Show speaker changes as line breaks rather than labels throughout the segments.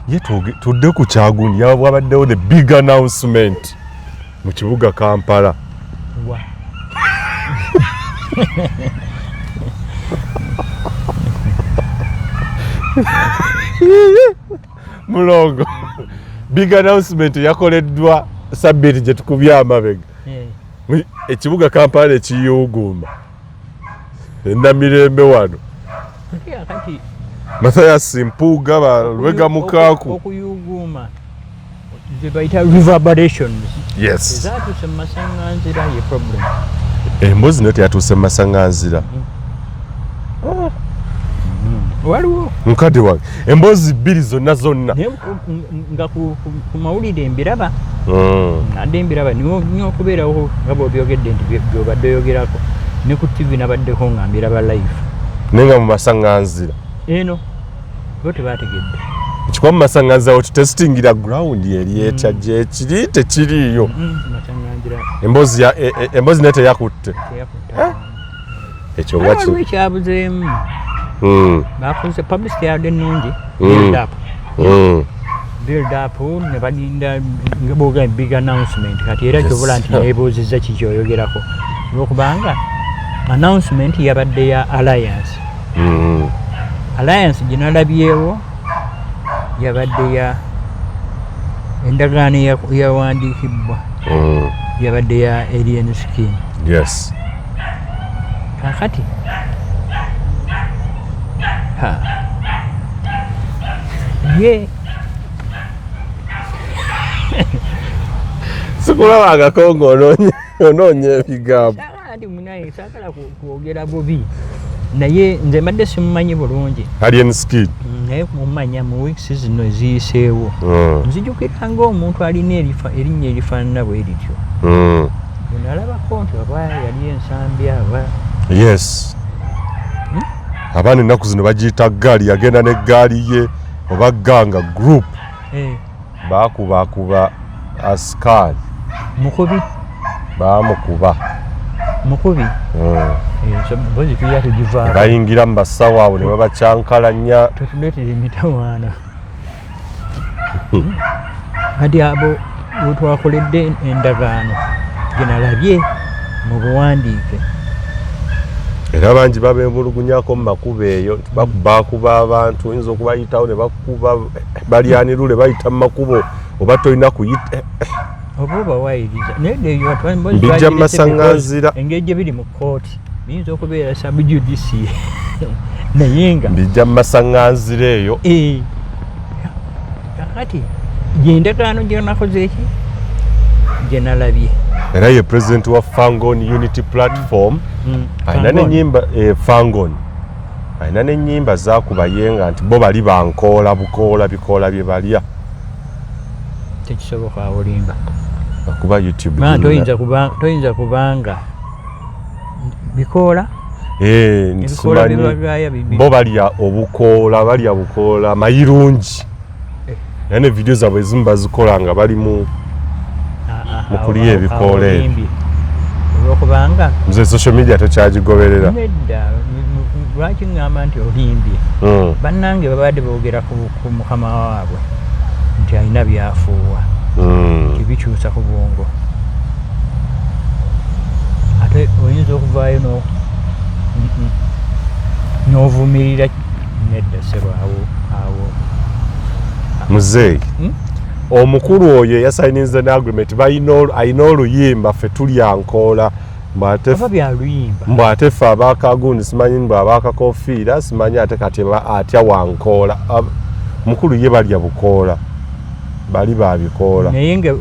ye tudde ku Kyagulanyi wabaddewo the big announcement mu kibuga Kampala. Mulongo big announcement yakoleddwa Sabbiiti gye tukubye amabega. Ekibuga Kampala ekiyuguma Namirembe wano Mathias Mpuuga Lwega Mukaaku
okuyuguma zibayita reverberations.
Yes.
Ezatuuse mu masaŋŋanzira ye problem.
Emboozi nayo teyatuuse mu masaŋŋanzira.
Waliwo
mukadde wange emboozi bbiri zonna
nga ku mawulire mbiraba. Ate mbiraba niwo okubeerawo nga bw'obyogedde nti by'obadde oyogerako ne ku TV nabaddeko nga mbiraba live.
Naye nga mu masaŋŋanzira.
Eno bo tebaategedde.
Ekikuba mu masaŋŋanzira otutesitingira ground eri etya gyekiri tekiriiyo. Emboozi naye teyakutte. Ekyo nga
waliwo ekyabuzeemu. Bakoze publicity yabadde ennungi. Build up ne balinda nga booga big announcement kati era kyobula nti neebuuzizza kikyoyogerako olwokubanga announcement yabadde ya Alliance. Alliance gye nalabyewo yabadde ya endagaano yawandiikibwa yabadde ya Alien Skin.
Yes.
Kakati ye
sikulabangako ng'onoonya ebigambo.
Ndi munaye saagala kwogera bubi naye nze mbadde simumanyi bulungi.
Alien Skin.
Naye kumumanya mu weeks zino eziyiseewo nzijukira ng'omuntu alina erinnya erifaanana bwe lityo. Nalabako nti oba yali ensambya oba.
Yes. Abaana ennaku zino bagiyita gaali, yagenda n'eggaali ye oba ganga group baakubakuba askaari.
Mukubi
baamukuba
mukubi bozi tuya tugivaako
bayingira mu basawo abo ne babacyankalanya
tutuleetera emitawaana. Kati abo wetwakoledde endagaano gye nalabye mu buwandiike
era bangi babemulugunyako mu makubo eyo bakuba abantu oyinza okubayitawo ne bakuba balyanirule bayita mu makubo oba tolina kuyita
oba obawayiriza
bijja mu masaŋŋanzira
engeri gye biri mu kooti biyinza okubeera subjudice naye nga
bijja mu masaŋŋanzira eyo.
Kakati gyendagaano gye nakoze eki gye nalabye
era ye president wa Fangon Unity Platform ayina n'ennyimba Fangon ayina n'ennyimba zaakubayenga nti bo bali bankoola bukoola bikoola bye balya.
Tekisoboka olimba
akuba YouTube
toyinza kubanga bikoola
bo balya obukoola balya bukoola mayirungi era ne video zaabwe ezimu bazikola nga bali mu kulya ebikoola ebyo.
Olwokubanga
nze social media tokyagigoberera.
Nedda lwaki ngamba nti olimbye bannange babadde boogera ku mukama waabwe nti alina byafuuwa kibikyusa ku bwongo ate oyinza okuvaayo n'ovumirira nedda sebo awo
muzeeyi omukulu oyo yasayininze n'agreement ayina oluyimba ffe tulyankoola mbw ate ffe abaakagundi simanyi mbw abaakakofiira simanyi ate kati atya wankoola mukulu ye balya bukoola bali babikoola
naye nga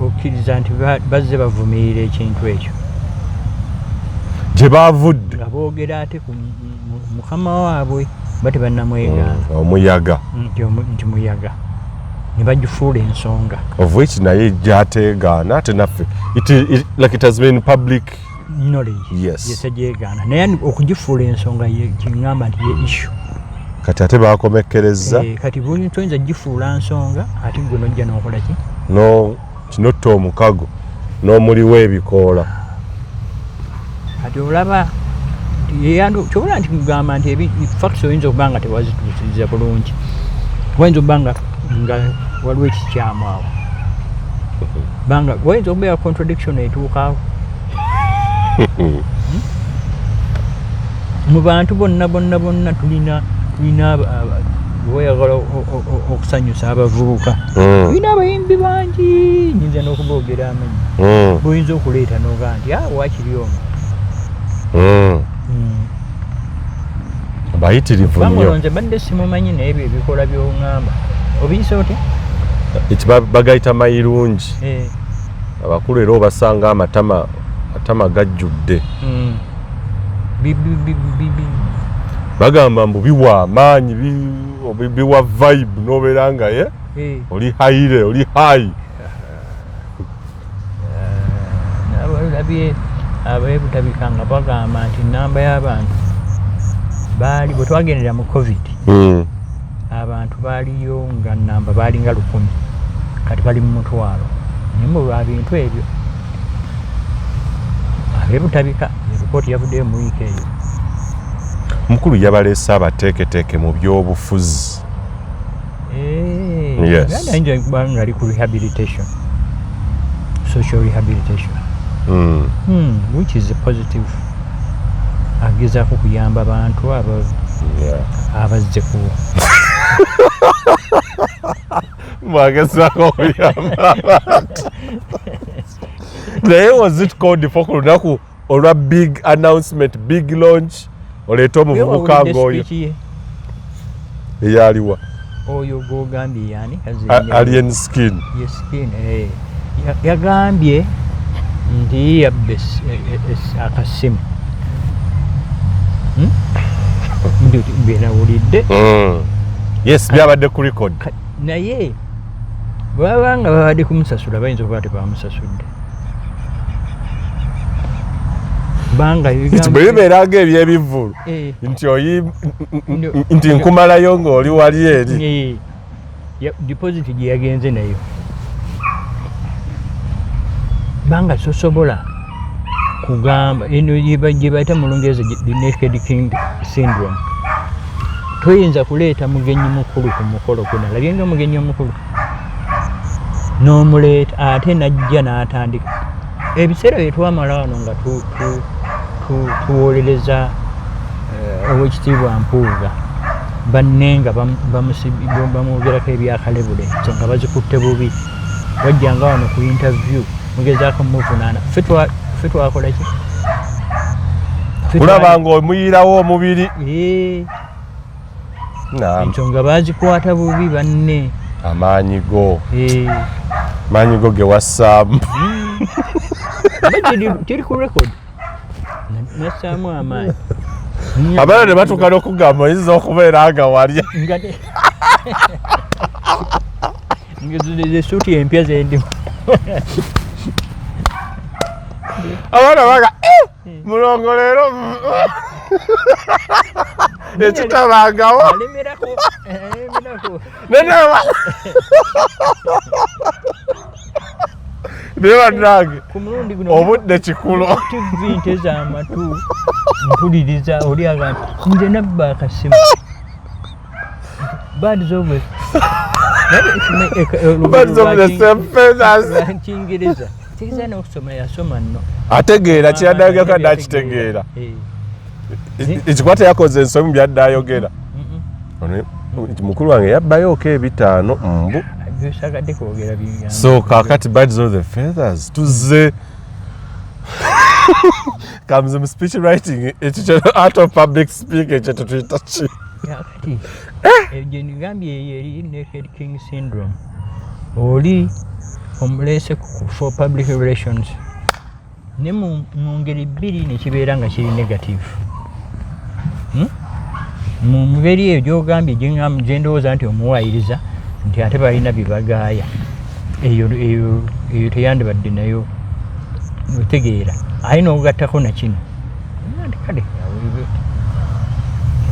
okkiriza nti bazze bavumirira ekintu ekyo
gye baavudde
nga boogera ate ku mukama waabwe bate bannamwegaana
omuyaga
nti muyaga ne bagifuula ensonga
of which naye gyateegaana ate naffe like it has been public
knowledge yetegyegaana naye okugifuula ensonga kiŋŋamba nti ye issue
kati ate bakomekkereza
kati buli toyinza gifuula nsonga ate gwe nojja n'okola ki
kinotta omukago n'omuliwo ebikoola
kati olaba kyobula nti mugamba nti facts oyinza okuba nga tewazituusiriza bulungi oyinza okuba nga nga waliwo ekikyamu awo banga wayinza okubeera contradiction etuukaawo mu bantu bonna tulina weyagala okusanyusa abavubuka tulina abayimbi bangi nyinza n'okuboogera amanyi buyinza okuleeta noga nti wakiri omu
bayitirivu nnyo
nze badde simumanyi naye ebyo ebikola by'oŋŋamba obiyise otya
bagayita mayirungi abakulu era obasanga amatama gajjudde bagamba mbu biwa amaanyi biwa vibe nobeera nga ye oli haire oli hayi
labye abeebutabika nga bagamba nti namba y'abantu baali bwe twagendera mu covid abantu baaliyo nga namba baali nga 1,000 kati bali mu 1,000 naye mu lwa bintu ebyo abeebutabika eripooti yavuddeyo mu wiiki eyo
omukulu yabaleese abateeketeeke mu byobufuzi
ayinza kuba nga ali ku rehabilitation social rehabilitation which is a positive agezaako kuyamba abantu abazze ku
mwagezaako okuyamba abantu naye was it called for ku lunaku olwa big announcement big launch oleeta omuvubuka ng'oyo eyaliwa
oyo gwogambye yani
alien skin
yagambye nti yabbe akasimu benawulidde
yes byabadde ku record
naye bwabanga babadde kumusasula bayinza okuba tebamusasudde
bwe bibeeranga ebyebivulu nti nkumalayo ng'oli wali eri
deposit gye yagenze nayo banga tosobola kugamba eno gye bayita mu Lungereza the naked king syndrome toyinza kuleeta mugenyi mukulu ku mukolo gwe nalabye nga mugenyi omukulu n'omuleeta ate najja n'atandika ebiseera bye twamala wano nga tuwolereza owekitiibwa Mpuuga banne nga bamwogerako ebyakalebule nga bazikutte bubi wajjanga wano ku interview mugezaako muvunaana ffe twakola ki
kulaba ng'omuyirawo omubiri
ensonga bazikwata bubi banne
amaanyi go ge wassaamu
kiri ku record nassaamu amaanyi
abaana ne batuuka n'okugamba oyinza okubeera nga walya
esuuti empya zendimu
abaana baga mulongo leero ekitabangawo naye bannange obudde kikulo
tv nte z'amatu mpuliriza oli agamba nze nabba akasimu birds of the Kingereza tegeeza n'okusoma yasoma nno
ategeera kyeyaddayogerako nakitegeera ekikwata yakoze ensomi byaddayogera mukulu wange yabbayoko 5 mbu
byosagadde kwogera
so kakati birds of the feathers tuze comes in speech writing ekyo art of public speaking ekyo tuyita ki
kati ebyo nigambye eri naked king syndrome oli omuleese for public relations ne mu ngeri bbiri nekibeera nga kiri negative mu ngeri eyo gyogambye gyendowooza nti omuwaayiriza nti ate balina bye bagaaya eyo teyandibadde nayo otegeera alina okugattako nakino nti kale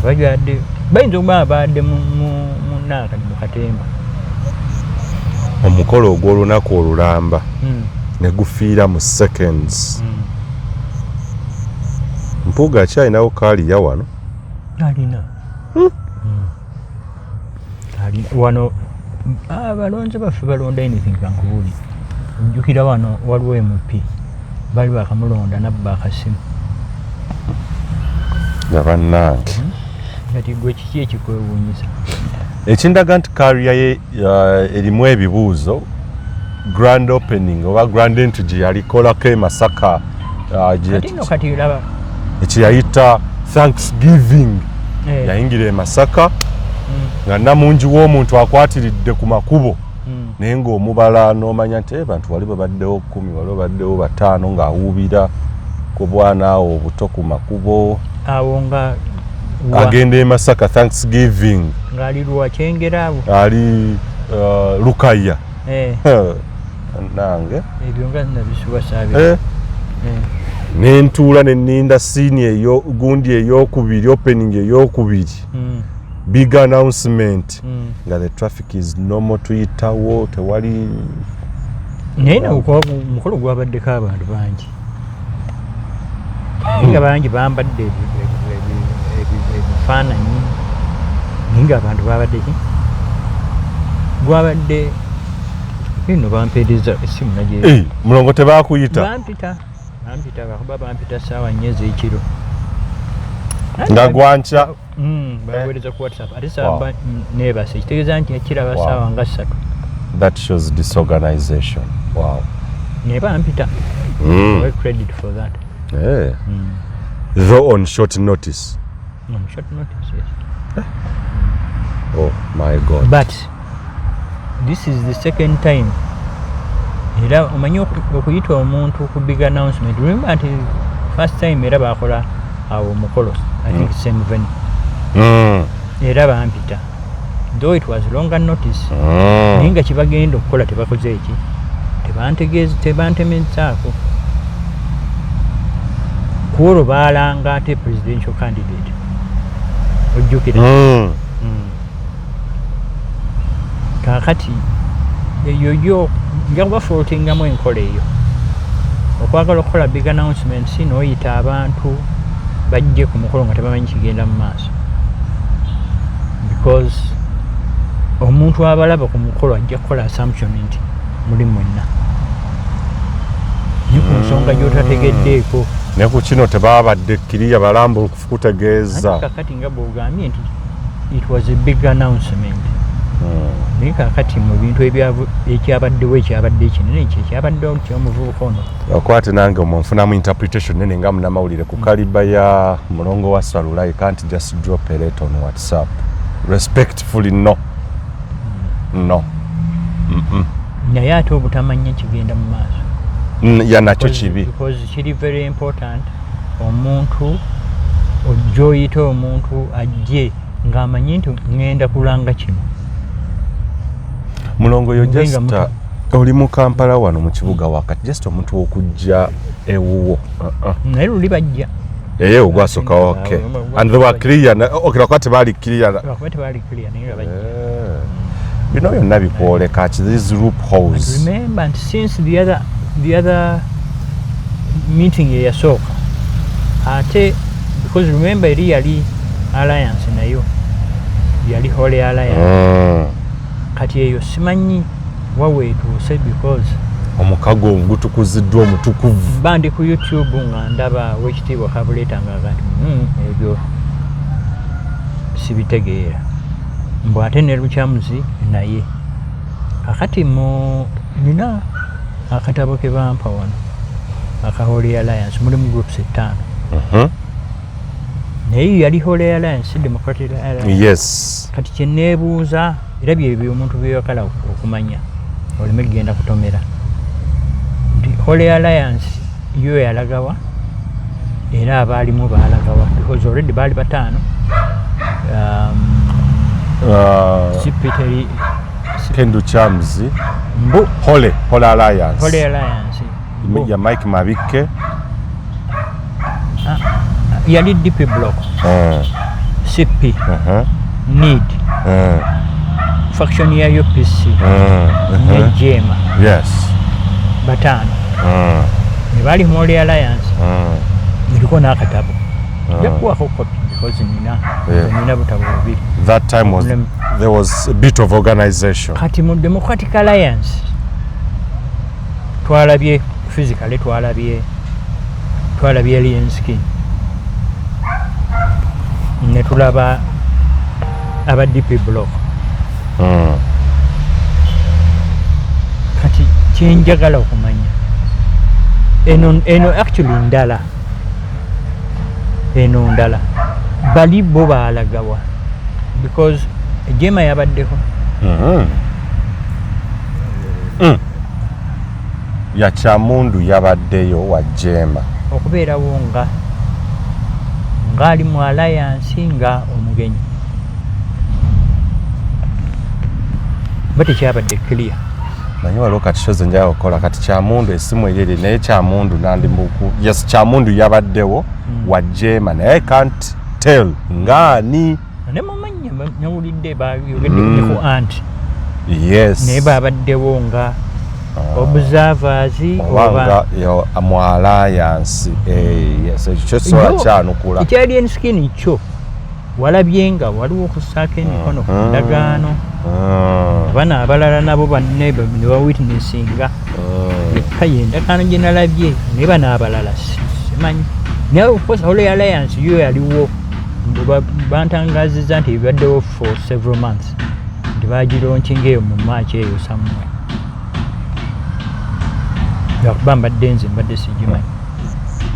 bajadde bayinza okuba badde munaakali mu katemba
omukolo ogw'olunaku olulamba ne gufiira mu seconds Mpuuga akyalinawo kaaliya wano
alina wano abalonzi baffe balonda anything kankubuli ojjukira wano waliwo MP bali bakamulonda nabba akasimu
nga bannange
kati gwe kiki ekikwewuunyisa
ekindaga nti kariya ye erimu ebibuuzo grand opening oba grand entry gye yalikolako e Masaka
ate nno kati laba
ekiyayita Thanksgiving yayingira e Masaka nga namungi w'omuntu akwatiridde ku makubo naye ng'omubala n'omanya nti bantu wali babaddewo 10 wali babaddewo 5 ng'awuubira ku bwana awo obuto ku makubo
awo nga
agenda e Masaka Thanksgiving
ng'ali Lwakyengera abo
ali Lukaya nange
ebyo nga nabisuba saabe
nentuula neninda siini eyo gundi eyokubiri opening eyokubiri big announcement nga the traffic is normal tuyitawo tewali
naye omukolo gwabaddeko abantu bangi nga bangi bambadde ebifaananyi naye nga abantu babaddeki gwabadde ino bampeereza essimu naye
mulongo tebakuyita
bampita bakuba bampita saawa 4 ez'ekiro
nga gwanca
baweereza ku WhatsApp ate saawa neebase kitegeeza nti yakiraba saawa nga 3
that shows disorganization wow
naye bampita credit for that
though on short notice
yes
oh my god
but this is the second time era omanyi okuyita omuntu ku big announcement remember nti first time era bakola awo omukolo I think same venue era bampita though it was longer notice naye nga kibagenda okukola tebakoze eki tebantemezaako kuolwo baalanga ate presidential candidate ojjukira kakati eyo nja kubafootingamu enkola eyo okwagala okukola big announcements n'oyita abantu bajje ku mukolo nga tebamanyi kigenda mu maaso because omuntu abalaba ku mukolo ajja kukola assumption nti muli mwenna ne ku nsonga gy'otategeddeeko
ne ku kino tebabadde kkiriya balambulukufu kutegeeza
kakati nga bw'ogambye nti it was a big announcement naye kakati mu bintu ekyabaddewo ekyabadde ekinene ekyo ekyabaddewo kyomuvubuka ono
okwate nange omunfunamu interpretation nene nga munamawulire ku kaliba ya mulongo wa Salula you can't just drop a letter on WhatsApp respectfully no
naye ate obutamanya kigenda mu maaso
ya nakyo kibi
because kiri very important omuntu ojja oyita omuntu ajje ng'amanyi nti ŋŋenda kulanga kino
mulongo yo just oli mu Kampala wano mu kibuga wakati just omuntu okujja ewuwo
naye luli bajja
ogwasooka okay and they were clear okay lwakwate baali clear
naye nga bajja
bino byonna bikwoleka these loopholes
remember and since the other meeting eyasooka ate because remember eri yali alliance nayo yali Holy Alliance kati eyo simanyi waweetuuse because
omukago gutukuziddwa omutukuvu
bandi ku YouTube nga ndaba wekitiibwa Kabuleta ng'agati ebyo sibitegeera mbw ate ne Lukyamuzi naye kakati nina akatabo ke bampa wano aka Holy Alliance mulimu groups 5 naye yali Holy Alliance Democratic Alliance
yes
kati kyeneebuuza era byebyo omuntu byeyakala okumanya oleme kugenda kutomera nti Holy Alliance yo yalagawa era abaalimu baalagawa because already baali 5 Sipiteri
Kendo Chamzi
mbu
Holy Alliance ya Mike Mabike
yali DP block CP need faction ya UPC ne Jema
yes
5 ne bali Holy Alliance niliko n'akatabo jakuwako copy because nina butabo bubiri
that time was there was a bit of organization.
Kati mu Democratic Alliance twalabye physically twalabye Liensky ne tulaba aba DP block. Kati kyenjagala okumanya eno actually ndala bali bo baalagawa because Jema yabaddeko.
Ya Kyamundu yabaddeyo wa Jema
okubeerawo ngaali mu alliance nga omugenyi bate kyabadde clear.
Manyi waliwo kati shoze njaga okukola kati Kyamundu esimu eriri naye Kyamundu nandimbuku yes Kyamundu yabaddewo wa Jema naye can't tell ngani
ne mumanya nyawulidde bayogedde ku anti
yes
naye babaddewo nga observers
oba mu alliance yes ekyo sola kyanukula
ekyali enskin kyo walabye nga waliwo okusaako emikono ku ndagaano bana abalala nabo banne ne bawitnessinga ekka yendagaano gye nalabye naye bana abalala simanyi naye okukosa olwo alliance yo yaliwo bantangaziza nti ebaddewo for several months nti bagironkinga eyo mu March eyo somewhere yakuba mbadde nze mbadde sigimanyi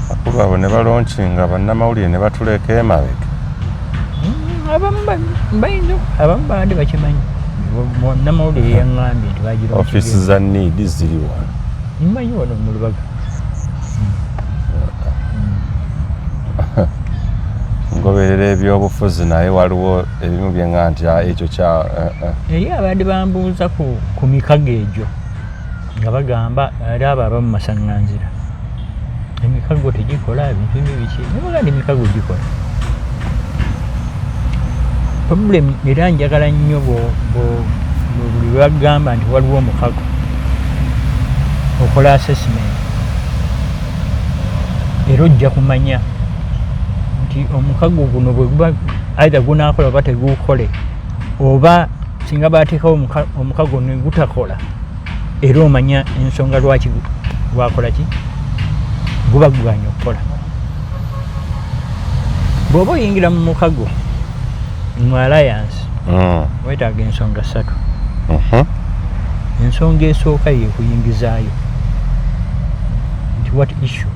bakulu abo ne balonkinga bannamawulire ne batuleka emabega
abamu baadde bakimanyi namawulire yaŋŋambye nti bagironkinga
office za need ziri wano
mmanyi wano mu Lubaga
ngoberera ebyobufuzi naye waliwo ebimu byeŋŋamba nti ekyo kya
eri abadde bambuuza ku mikago egyo nga bagamba era abo abamu masaŋŋanzira emikago tegikola bintu bibiki nebagandi emikago gikola problem era njagala nnyo buli bagamba nti waliwo omukago okola assessment era ojja kumanya nti omukago guno bwe guba either gunaakola oba tegukole oba singa bateekawo omukago ne gutakola era omanya ensonga lwaki gwakola ki guba guganya okukola. Bw'oba oyingira mu mukago mu alliance weetaaga ensonga 3. Ensonga esooka ye kuyingizaayo nti what issue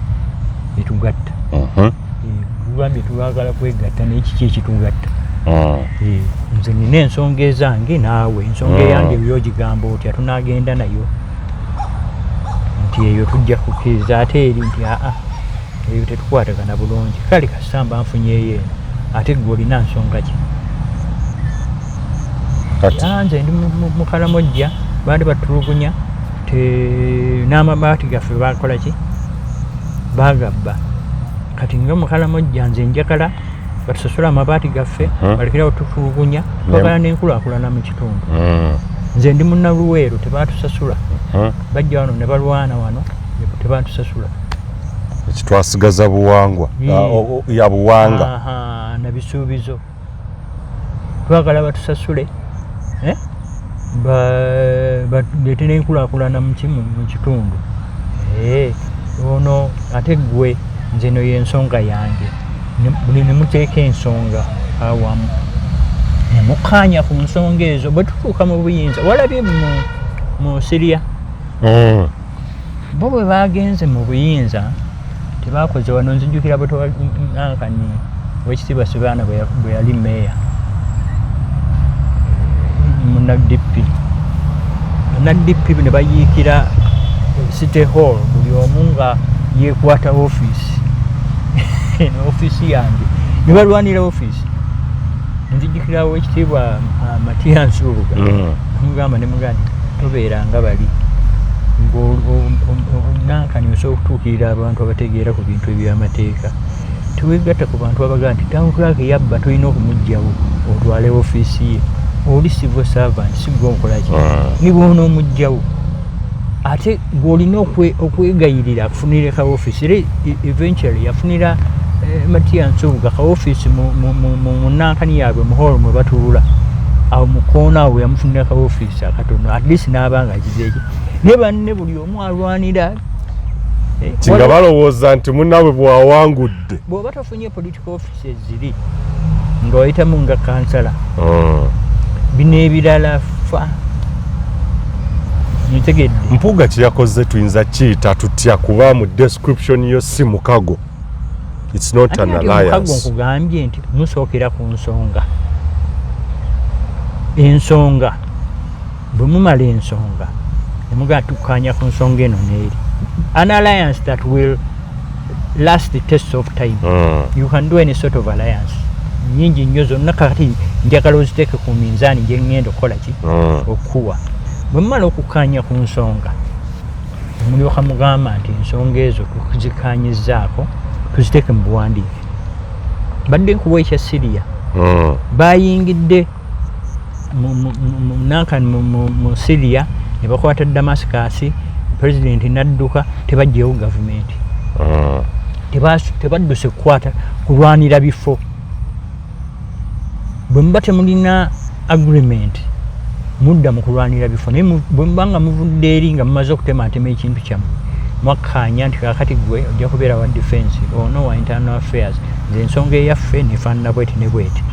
etugatta tugambye twagala kwegatta n'ekiki ekitugatta. Nze nina ensonga ezange naawe ensonga eyange byogigamba otya tunaagenda nayo nti eyo tujja kukkiriza ate eri nti eyo tetukwatagana bulungi kale kasamba nfunyeyo eno ate gwe olina nsonga ki nze ndi mukalamojja baali batulugunya n'amabaati gaffe bakola ki bagabba kati nga mukalamojja nze njagala batusasula amabaati gaffe balekerawo tutulugunya twagala n'enkulaakulana mu kitundu. Nze ndi munnaluweero tebatusasula bajja wano ne balwana wano tebatusasula
ekitwasigaza buwangwa ya buwanga
na bisuubizo twagala batusasule baleete n'enkulaakulana mu kitundu. Ono ate gwe nze no y'ensonga yange buli ne muteeka ensonga awamu ne mukaanya ku nsonga ezo bwe tutuuka mu buyinza walabye mu Syria bo bwe bagenze mu buyinza tebakoze wano nzijjukira bwetwankani wekitiibwa Sibaana bwe yali meeya munadp ne bayiikira City Hall buli omu nga yeekwata ofiisi ofiisi yange ne balwanira ofiisi nzijjukirawo ekitiibwa Matiya Nsubuga mugamba ne mugandi tobeeranga bali nankani osobola okutuukirira abantu abategeera ku bintu ebyamateeka teweegatta ku bantu abagaa nti town clerk yabba tolina okumugjawo otwale ofiisi ye oli civil servant si gwe omukolaki ni bwona omugjawo ate gw'olina okwegayirira akufunire ka ofiisi era eventually yafunira Matiya Nsubuga ka ofiisi mu nankani yaabwe mu hall mwe batuula awo mukoona awo yamufunira ka office akatono at least n'abanga akizeeki ne banne buli omu alwanira
kinga balowooza nti munnaabwe bwawangudde
bw'oba tofunye political offices ziri ng'oyitamu nga kansala bino ebirala fa ntegedde
Mpuuga kye yakoze tuyinza kiyita tutya kuba mu description yo si mukago. It's not an alliance.
Mukago nkugambye nti musookera ku ensonga bwe mumala ensonga nemugatukanya ku nsonga eno n'eri an alliance that will last the test of time. You can do any sort of alliance nyingi nnyo zonna kati njagala oziteeke ku minzaani gye ŋŋenda okukola ki okuwa bwe mumala okukanya ku nsonga mulyoka mugamba nti ensonga ezo tuzikanyizaako tuziteeke mu buwandiike badde nkuwa ekya Syria bayingidde mu Syria ne bakwata Damascus president n'adduka tebajjeewo gavumenti tebadduse kukwata kulwanira bifo bwe muba temulina agreement mudda mu kulwanira bifo naye bwe muba nga muvudde eri nga mumaze okutematema ekintu kyammwe mwakkanya nti kakati gwe ojja kubeera wa defense ono wa internal affairs nze ensonga eyaffe nefaanana bweti ne bweti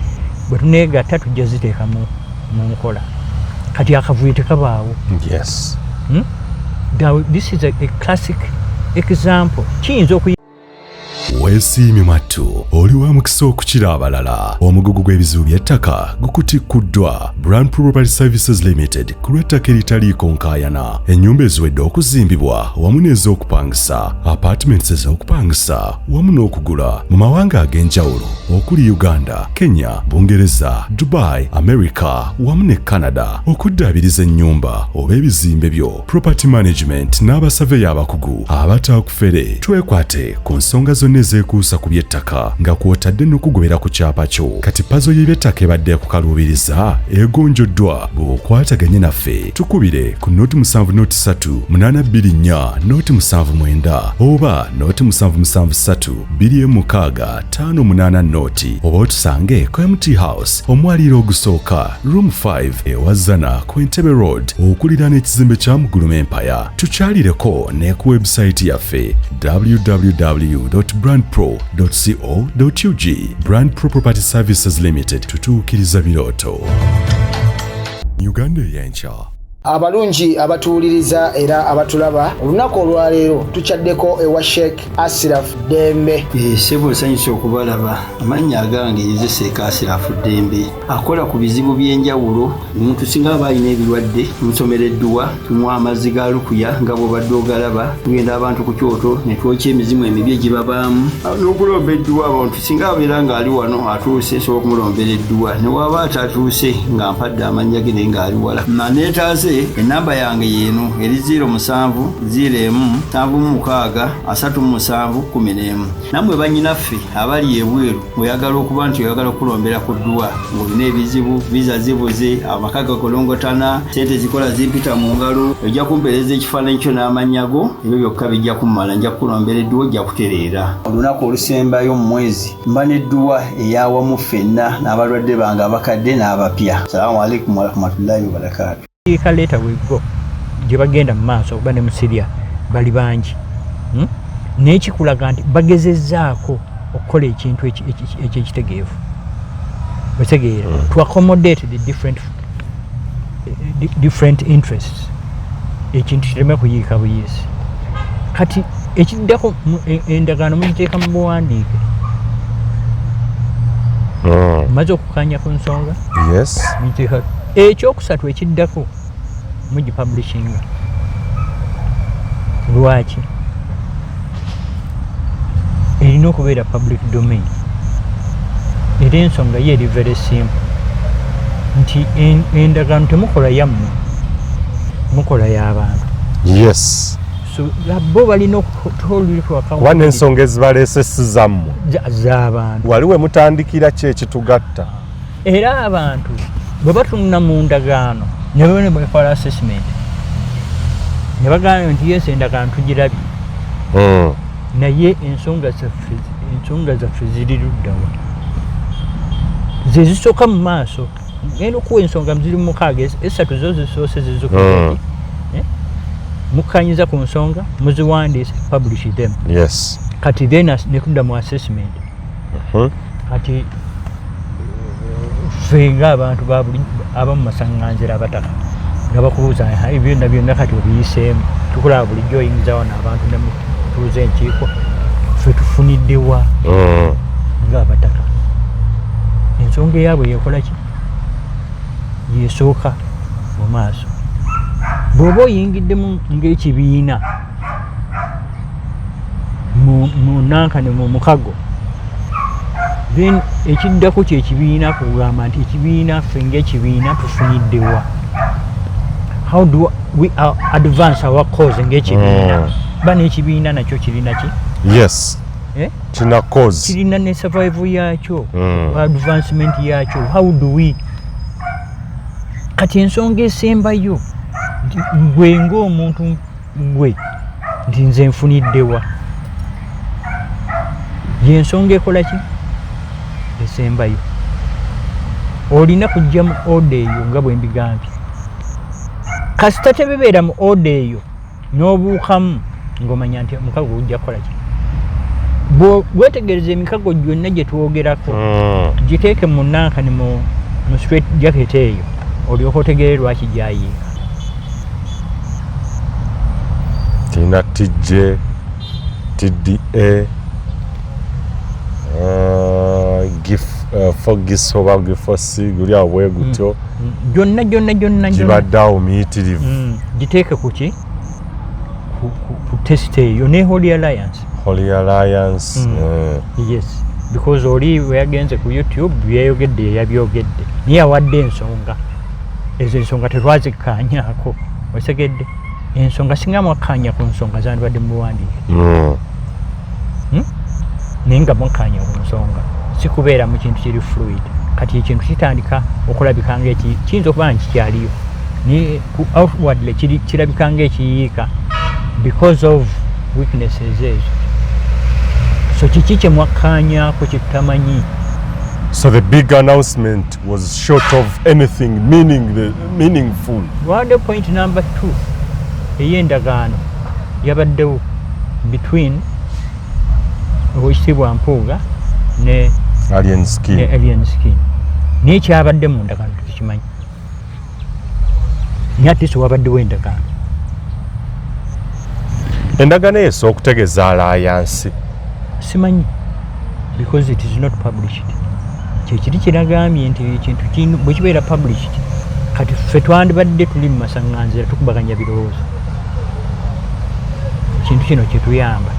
bwe tuneegatta tujja ziteeka mu nkola kati akavuyo tekabaawo.
Yes.
This is a classic example. Kiyinza
weesiimye mattu oli wa mukisa okukira abalala omugugu gw'ebizibu by'ettaka gukutikuddwa Brand Property Services Limited ku lw'ettaka eritaliiko nkaayana ennyumba eziwedde okuzimbibwa wamu n'ez'okupangisa apartments ez'okupangisa wamu n'okugula mu mawanga ag'enjawulo okuli Uganda, Kenya, Bungereza, Dubai, America wamu ne Canada okuddaabiriza ennyumba oba ebizimbe byo property management n'abasaveya abakugu abataakufere twekwate ku nsonga zonna ezekuusa ku by'ettaka nga kw'otadde n'okugobera ku kyapa kyo kati pazo y'eby'ettaka ebadde kukaluubiriza egonjoddwa bw'okwataganye naffe tukubire ku noti 703 noti 79 oba noti 773 noti oba otusange ku MT House omwaliiro ogusooka room 5 ewazana ku Entebbe Road okuliraana ekizimbe kya Muguluma Empire tukyalireko ne ku website yaffe www.brandpro.co.ug. Brand Pro Property Services Limited tutuukiriza birooto. Uganda y'enkya.
Abalungi abatuwuliriza era abatulaba olunaku olwaleero tukyaddeko ewa Sheikh Ashraf Dembe.
Sebo nsanyusa okubalaba amannya agange nze Sheikh Ashraf Dembe akola ku bizibu by'enjawulo omuntu singa aba alina ebirwadde musomereddwa tumuwa amazzi ga lukuya nga bw'obadde ogalaba tugenda abantu ku kyoto ne twokya emizimu emibi egibabaamu n'okulomba edduwa abantu singa abeera ng'ali wano atuuse sobola okumulombera edduwa ne waba atatuuse nga mpadde amannya ge naye ng'ali wala naneetaase enamba yange yeno eri 0707363711 namwe banyinaffe abali ebweru oyagala okuba nti oyagala okulombera ku dduwa ng'olina ebizibu viza zibuze amaka gakolongotana sente zikola zimpita mu ngalo ojja kumpeereza ekifaananyi kyo n'amanyago ebyo byokka bijja kummala nja kukulombera edduwa ojja kutereera olunaku olusembayo mu mwezi mba n'edduwa eyawamu ffenna n'abalwadde bange abakadde n'abapya. Salaamu alaikum warahmatullahi wabarakatuh.
Kaleta wego gye bagenda mu maaso okuba ne mu Syria bali bangi n'ekikulaga nti bagezezzaako okukola ekintu ekitegeevu otegeera to accommodate the different interests ekintu kireme kuyiika buyiisi kati ekiddako endagaano mugiteeka mu buwandiike maze okukanya ku nsonga mugiteeka ekyokusatu ekiddako mugipublishinga. Lwaki? Erina okubeera public domain. Era ensonga ye eri very simple nti endagaano temukola yammwe mukola y'abantu.
Yes.
So bo balina
kuba n'ensonga ezibaleese si zammwe
z'abantu.
Wali we mutandikira ki ekitugatta?
Era abantu bwe batunula mu ndagaano ne bakola assessment ne bagamba nti yes endagaano tugirabye naye ensonga zaffe ziri luddawa ze zisooka mu maaso ngeno kuwa ensonga mziri mukaaga esatu zo zisoose zizukuti mukanyiza ku nsonga muziwandiise publish them.
Yes.
Kati then nekudda mu assessment. Kati fenga abantu babuli abamu masanganzira abataka nga bakubuuza ebyo byonna kati obiyiseemu tukulaba bulijjo oyingiza wano abantu ne mutuuza enkiiko ffe tufuniddewa ng'abataka. Ensonga eyaabwe yekola ki? Yesooka mu maaso. Bw'oba oyingiddemu ng'ekibiina mu nankane mu mukago, then ekiddako kyekibiina kugamba nti ekibiina ffe ng'ekibiina tufuniddewa. How do we advance our cause ng'ekibiina? Ba n'ekibiina nakyo kirina ki?
Yes. Kina cause.
Kirina ne survival yaakyo, advancement yaakyo. How do we? Kati ensonga esembayo gwe ng'omuntu gwe nti nze nfuniddewa. Yensonga ekola ki? Esembayo. Olina kujja mu order eyo nga bwe mbigambye. Kasita tebebeera mu order eyo n'obuukamu ng'omanya nti omukago ojja kukola ki? Bwetegereza emikago gyonna gye twogerako giteeke mu nankani mu straight jacket eyo olyoka otegeere lwaki gyayiika.
Tina TJ, TDA, Fogis oba Gifosi guli awo bwe gutyo
gyonna
gibadde awo miyitirivu.
Giteeke ku ki? Ku test eyo ne Holy Alliance.
Holy Alliance.
Yes, because oli we yagenze ku YouTube byeyogedde yabyogedde niye awadde ensonga ezo ensonga tetwazikkaanyaako osegedde ensonga singa mwakkaanya ku nsonga zandibadde muwandiike naye nga mwakkaanya ku nsonga si kubeera mu kintu kiri fluid. Kati ekintu kitandika okulabika ng'eki kiyinza okuba nga kikyaliyo naye ku outwardly kirabika ng'ekiyiika because of weaknesses ezo. So kiki kye mwakkaanyaako kye tutamanyi?
So the big announcement was short of anything meaningful.
Wadde point number 2 ey'endagaano yabaddewo between Oweekitiibwa Mpuuga ne
Alien Skin.
Naye kyabadde mu ndagaano tukimanyi. Naye ate so wabaddewo endagaano.
Endagaano esooka okutegeeza Alliance.
Simanyi because it is not published. Kyekiri kiragambye nti ekintu bwe kibeera published kati ffe twandibadde tuli mu masaŋŋanzira tukubaganya birowoozo. Ekintu kino kyetuyamba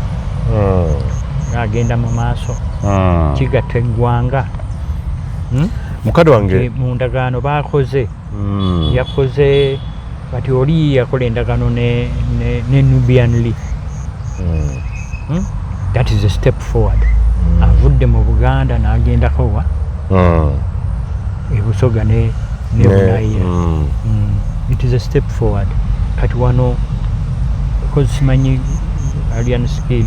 agenda mu maaso kigatta eggwanga.
Mukadde wange
mu ndagaano baakoze yakoze kati oli yakola endagaano ne Nubian Lee. That is a step forward. Avudde mu Buganda n'agendako wa Busoga ne Bunaayira. It is a step forward. Kati wano because simanyi Alien Skin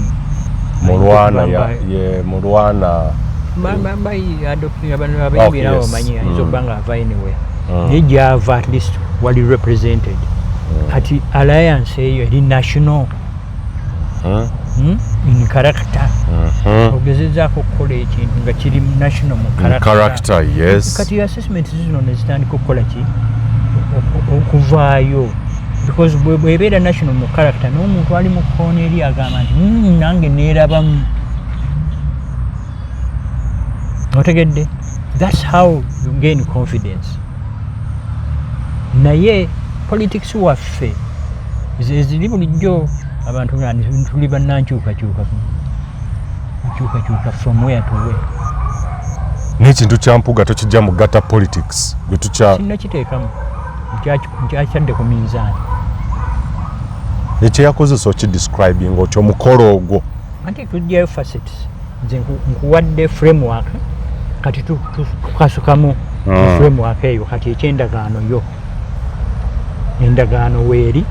Mulwana ye Mulwana
abayimbira bamanyi ayinza okuba nga ava anywhere naye gyava at least wali represented. Kati Alliance eyo eri national in character. Ogezezaako okukola ekintu nga kiri national mu
character. Yes.
Kati assessment zino ne zitandika okukola ki? Okuvaayo. Because bw'ebeera national mu character n'omuntu ali mu kkoona eri agamba nti nange neerabamu. Otegedde? That's how you gain confidence. Naye politics waffe ziri bulijjo abantu nga tuli bannankyukakyuka from where to where.
N'ekintu kya Mpuuga tokijja mu gata politics gwe tukya
sinnakiteekamu nkyakadde ku minzaani.
Ekyo yakozesa okidescribing otyo omukolo ogwo.
Anti tujjayo facets. Nze nkuwadde framework kati tukasukamu framework eyo kati ekyendagaano yo. Endagaano weeri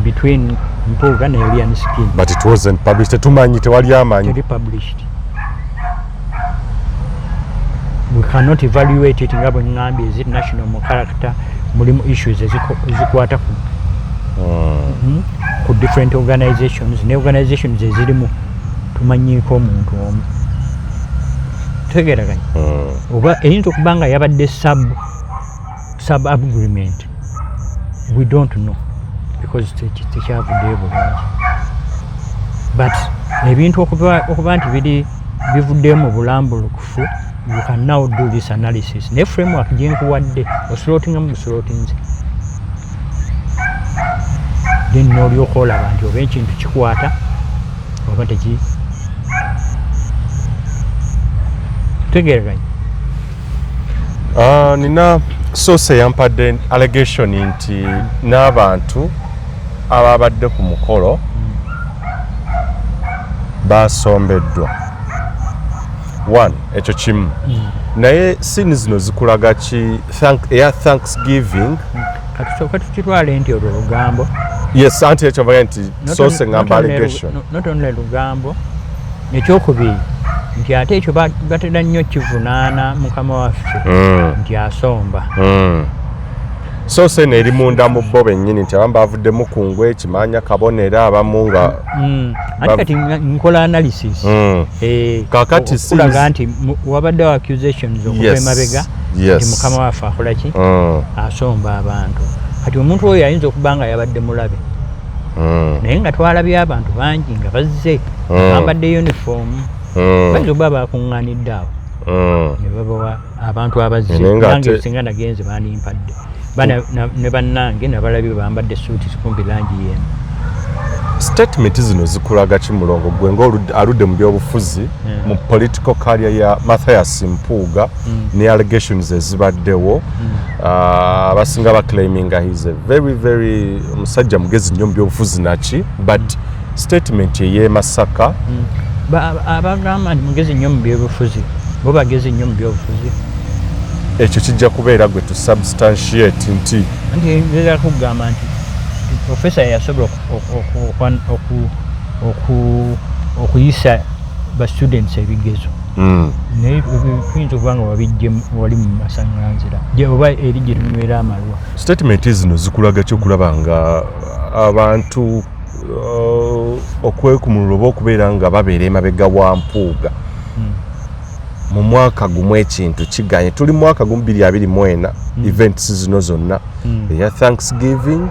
between Mpuuga ne Alien Skin.
But it wasn't published. Tetumanyi tewali amanyi.
Teri published. we cannot evaluate it nga bwe ngambye is it national mu character mulimu issues ezikwata ku different organizations ne organizations ezirimu tumanyiiko omuntu omu tegeraganya oba eyinza okuba nga yabadde sub agreement we don't know because tekyavuddeyo bulungi but ebintu okuba nti bivuddeyo mu bulambulukufu you can now do this analysis ne framework gyenkuwadde oslotinga mu buslotinze then n'olyoka olaba nti oba ekintu kikwata oba teki tegeraganya.
Nina source yampadde allegation nti n'abantu ababadde ku mukolo basombeddwa. One, ekyo kimu. Naye sini zino zikulaga ki Thanksgiving.
Katusooka tukitwale nti olwo lugambo.
Yes, anti ekyo vaga nti source ngamba allegation.
Not only lugambo, nekyokubiri nti ate ekyo batera nnyo kivunaana mukama waffe nti asomba.
Source eno eri munda mu bo bennyini nti abamu bavuddemu ku ngwe kimanya kabonera abamu nga
ate kati nkola analysis
kakati
kulaga nti wabaddewo accusations okuva emabega nti mukama waffe akola ki asomba abantu kati omuntu oyo ayinza okuba nga yabadde mulabe naye nga twalabye abantu bangi nga bazze bambadde uniform bayinza okuba bakuŋŋaanidde awo ne babawa abantu abazze nange singa nagenze banimpadde ne bannange nabalabye bambadde suuti sikumbi langi yemu.
Statement zino zikulaga kimulongo gwe ng'aludde mu byobufuzi mu political career ya Mathias Mpuuga ne allegations ezibaddewo abasinga baclaiminga he's a very musajja mugezi nnyo mu byobufuzi naki but statement ye Masaka
abagamba nti mugezi nnyo mu byobufuzi bo bagezi nnyo mu byobufuzi
ekyo kijja kubeera gwe to substantiate nti
nti kugamba nti professor yasobola okuyisa ba students ebigezo naye tuyinza okuba nga wabijje wali mu masaŋŋanzira oba eri gye tunywera amalwa.
Statement zino zikulaga kyokulaba nga abantu okwekumulula oba okubeera nga babeera emabega wa Mpuuga mu mwaka gumu ekintu kiganye tuli mwaka gumu 2024 events zino zonna eya Thanksgiving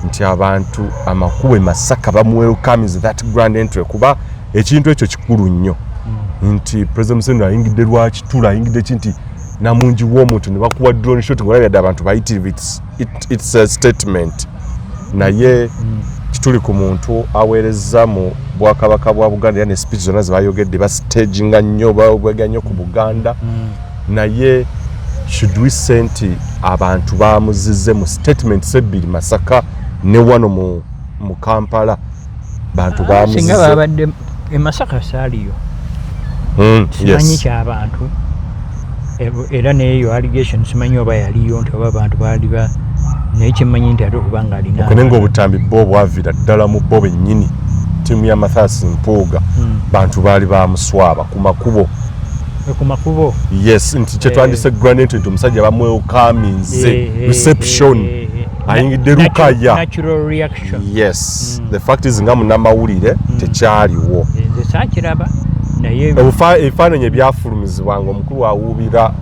nti abantu amakubo Masaka bamwelukamiza that grand entry kuba ekintu ekyo kikulu nnyo nti President Museveni ayingidde lwaki tula ayingidde kinti namungi w'omuntu ne bakuwa drone shot ng'olabye abantu bayitirivu it's a statement naye kituli ku muntu aweereza mu Bwakabaka bwa Buganda yani speech zonna zibayogedde bastaginga nnyo babwega nnyo ku Buganda naye should we say nti abantu bamuzizze mu statement ebbiri Masaka ne wano mu Kampala bantu bamuzizze
singa babadde Masaka saaliyo simanyi ky'abantu era neeyo allegation simanyi oba yaliyo nti oba abantu baali naye kimanyi nti ate okuba nga alina
okunenga obutambi bo bwavira ddala mu bo bennyini ttiimu ya Mathias Mpuuga bantu baali bamuswaba ku makubo yes nti kyetwandise granite nti omusajja bamweukaminze reception ayingidde lukaya
natural reaction
yes the fact is nga munnamawulire tekyaliwo
nze saakiraba naye
ebifaananyi ebyafulumizibwanga omukulu awuubira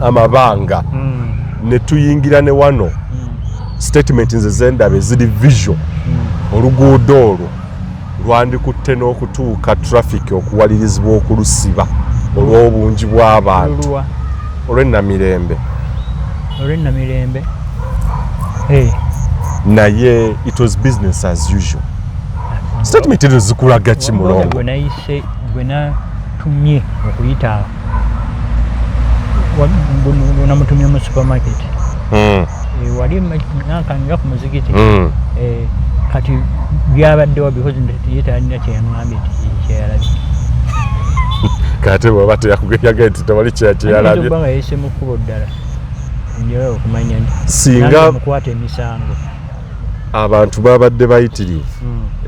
amabanga ne tuyingira ne wano statement nze zendaba eziri visual oluguudo olwo lwandikutte n'okutuuka traffic okuwalirizibwa okulusiba olw'obungi bw'abantu olw'ennamirembe naye it was business as usual. Statement ezo zikulaga ki mulongo
gwe natumye okuyita namutumye mu supermarket wali nakanga ku muzikiti kati byabaddewo because ye talina kyeyaŋŋambye nti kyeyalabye
kati bwaba teyakugeyage nti tewali kyeyalabye
nga yeyise mu kkubo ddala njola okumanya nti
singa
mukwata emisango
abantu babadde bayitirivu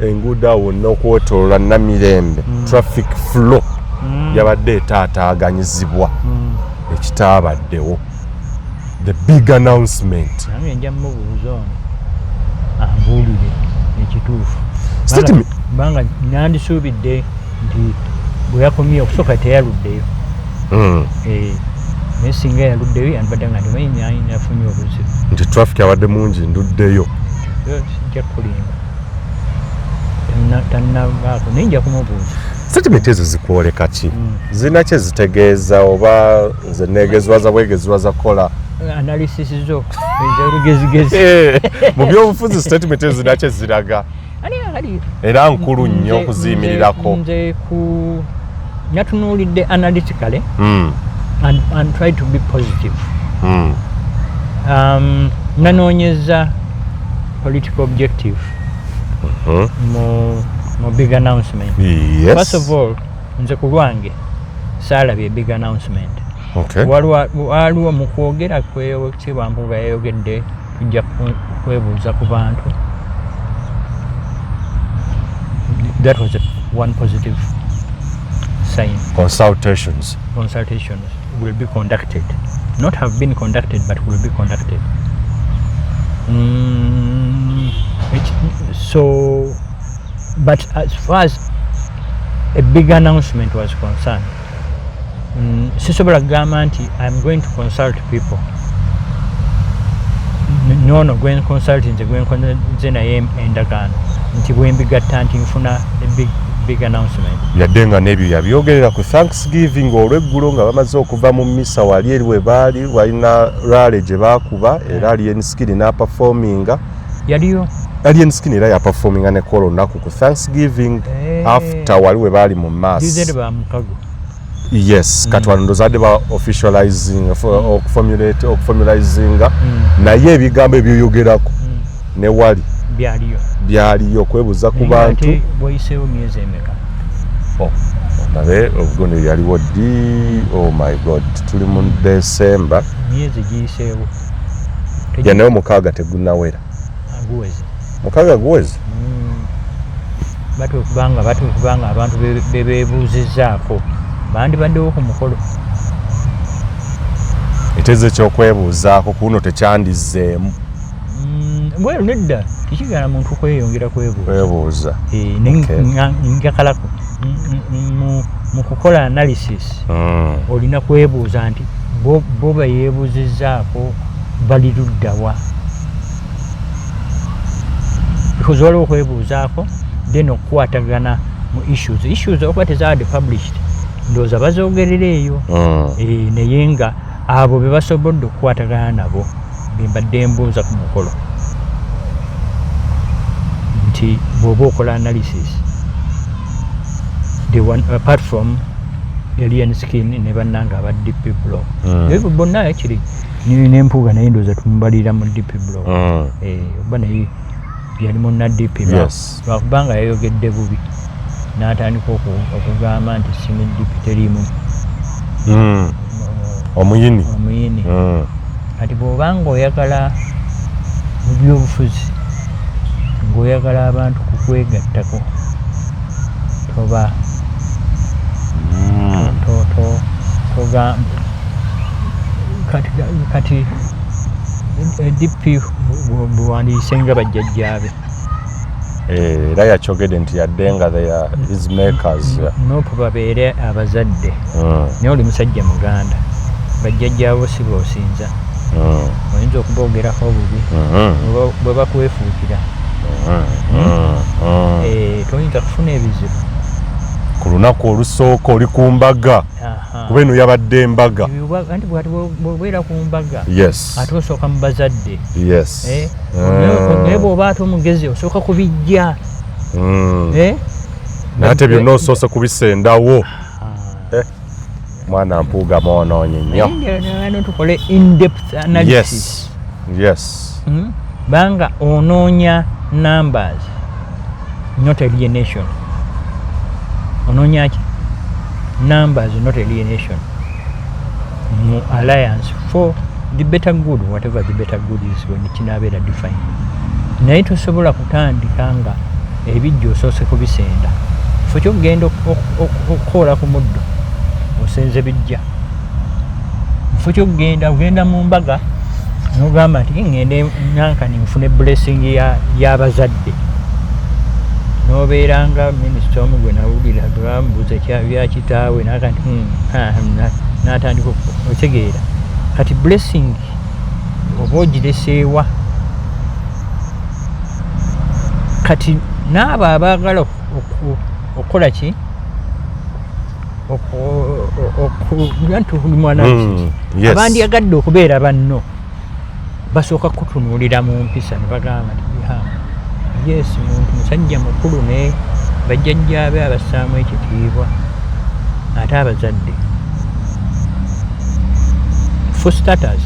enguudo awo wonna okwetoolola Namirembe traffic flow yabadde etaataaganyizibwa ekitaabaddewo the big announcement
nange nja mubuuza ono ambuulire ekituufu banga nandisuubidde nti bwe yakomye okusooka teyaluddeyo naye singa yaluddeyo yandibadde nga ndimanyi afunye obuzibu
nti traffic abadde mungi nduddeyo
sijja kulimba tannabaako naye nja kumubuuza
statement ezo zikwoleka ki zirina kye zitegeeza oba nze neegezwaza bwegezwaza kukola
analysis zo ez'olugezigezi
mu byobufuzi statement ezo zirina kye ziraga era nkulu nnyo okuziyimirirako
nze natunuulidde analytically and try to be positive nanoonyeza political objective mu big announcement.
Yes.
First of all nze ku lwange saalabye big announcement.
Okay.
Waliwo mu kwogera kwe Kibambuga yayogedde tujja kwebuuza ku bantu. That was one positive sign.
Consultations
will be conducted. Not have been conducted, but will be conducted. So, but as far as a big announcement was concerned, sisobola kugamba nti I'm going to consult people. No, gwen consulting gwen naye endagaano nti bwembigatta nti nfuna a big announcement.
Yadde nga n'ebyo yabyogerera ku Thanksgiving olw'eggulo nga bamaze okuva mu misa wali eri we baali walina rally gye baakuba era Alien Skin n'aperforminga.
Yaliyo
Alien Skin era yaperforminga ne kola olunaku ku Thanksgiving after wali we baali mu mass.
Dizere ba mukago.
Yes, katwala ndozadde ba officializing okufomulazinga naye ebigambo ebyoyogerako ne wali byaliyo kwebuuza ku bantu
boyiseewo myezi emeka.
Nabe obugono yaliwo ddi. Oh my god, tuli mu December.
Myezi giyiseewo.
Naye mukaaga tegunnawera.
Guwezi.
Mukaaga guwezi.
Batuukubanga abantu bebeebuuzizzaako bandibaddewo ku mukolo.
Ekiteezo ekyokwebuuzaako kuno tekyandizzeemu.
Mbwenu nedda tekigana muntu kweyongera
kwebuuza.
Njakalako mu kukola analysis olina kwebuuza nti bo beyeebuuzizzaako bali luddawa. Because waliwo okwebuuzaako then okukwatagana mu issues okuba tezaadde published ndowooza bazoogerera eyo naye nga abo be basobodde okukwatagana nabo bembadde mbuuza ku mukolo nti bw'oba okola analysis apart from Alien Skin ne bannanga aba DP Blog ebyo bonna ekiri n'empuuga naye ndowooza tumubalira mu DP Blog oba naye yali munna DP lwakubanga yayogedde bubi n'atandika okugamba nti simu DP teriimu
omuyini
kati bw'obanga oyagala mu byobufuzi ng'oyagala abantu kukwegattako toba kati DP bwewandiise nga bajjajjaabe
era yakyogedde nti yadde nga his makers
nopo babeere abazadde naye oli musajja muganda bajjajjaabo si boosinza oyinza okuboogerako obubi bwe bakwefuukira toyinza kufuna ebizibu
ku lunaku olusooka oli ku mbaga kuba eno yabadde embaga
anti bwati bwobeera ku mbaga ate osooka mu bazadde naye bw'oba ate omugezi osooka kubijja
nate byonna osoose kubisendawo mwana mpuuga mwonoonye nnyo
tukole in-depth analysis banga onoonya numbers not alienation onoonya ki numbers not alienation mu alliance for the better good, whatever the better good is when kinaabeera defined. Naye tosobola kutandika nga ebijja osoose kubisenda kifo kyokugenda okukola ku muddo osenze bijja kifo kyokugenda mu mbaga nogamba nti ngende nankani nfune blessing y'abazadde nobeeranga minisita omu gwe nawulira bambuuza bya kitaawe naga nti n'atandika otegeera kati blessing oba ogireseewa kati n'abo abaagala okukola ki abandyagadde okubeera banno basooka kutunuulira mu mpisa ne bagamba nti yes muntu musajja mukulu ne bajjajjaabe abassaamu ekitiibwa ate abazadde for starters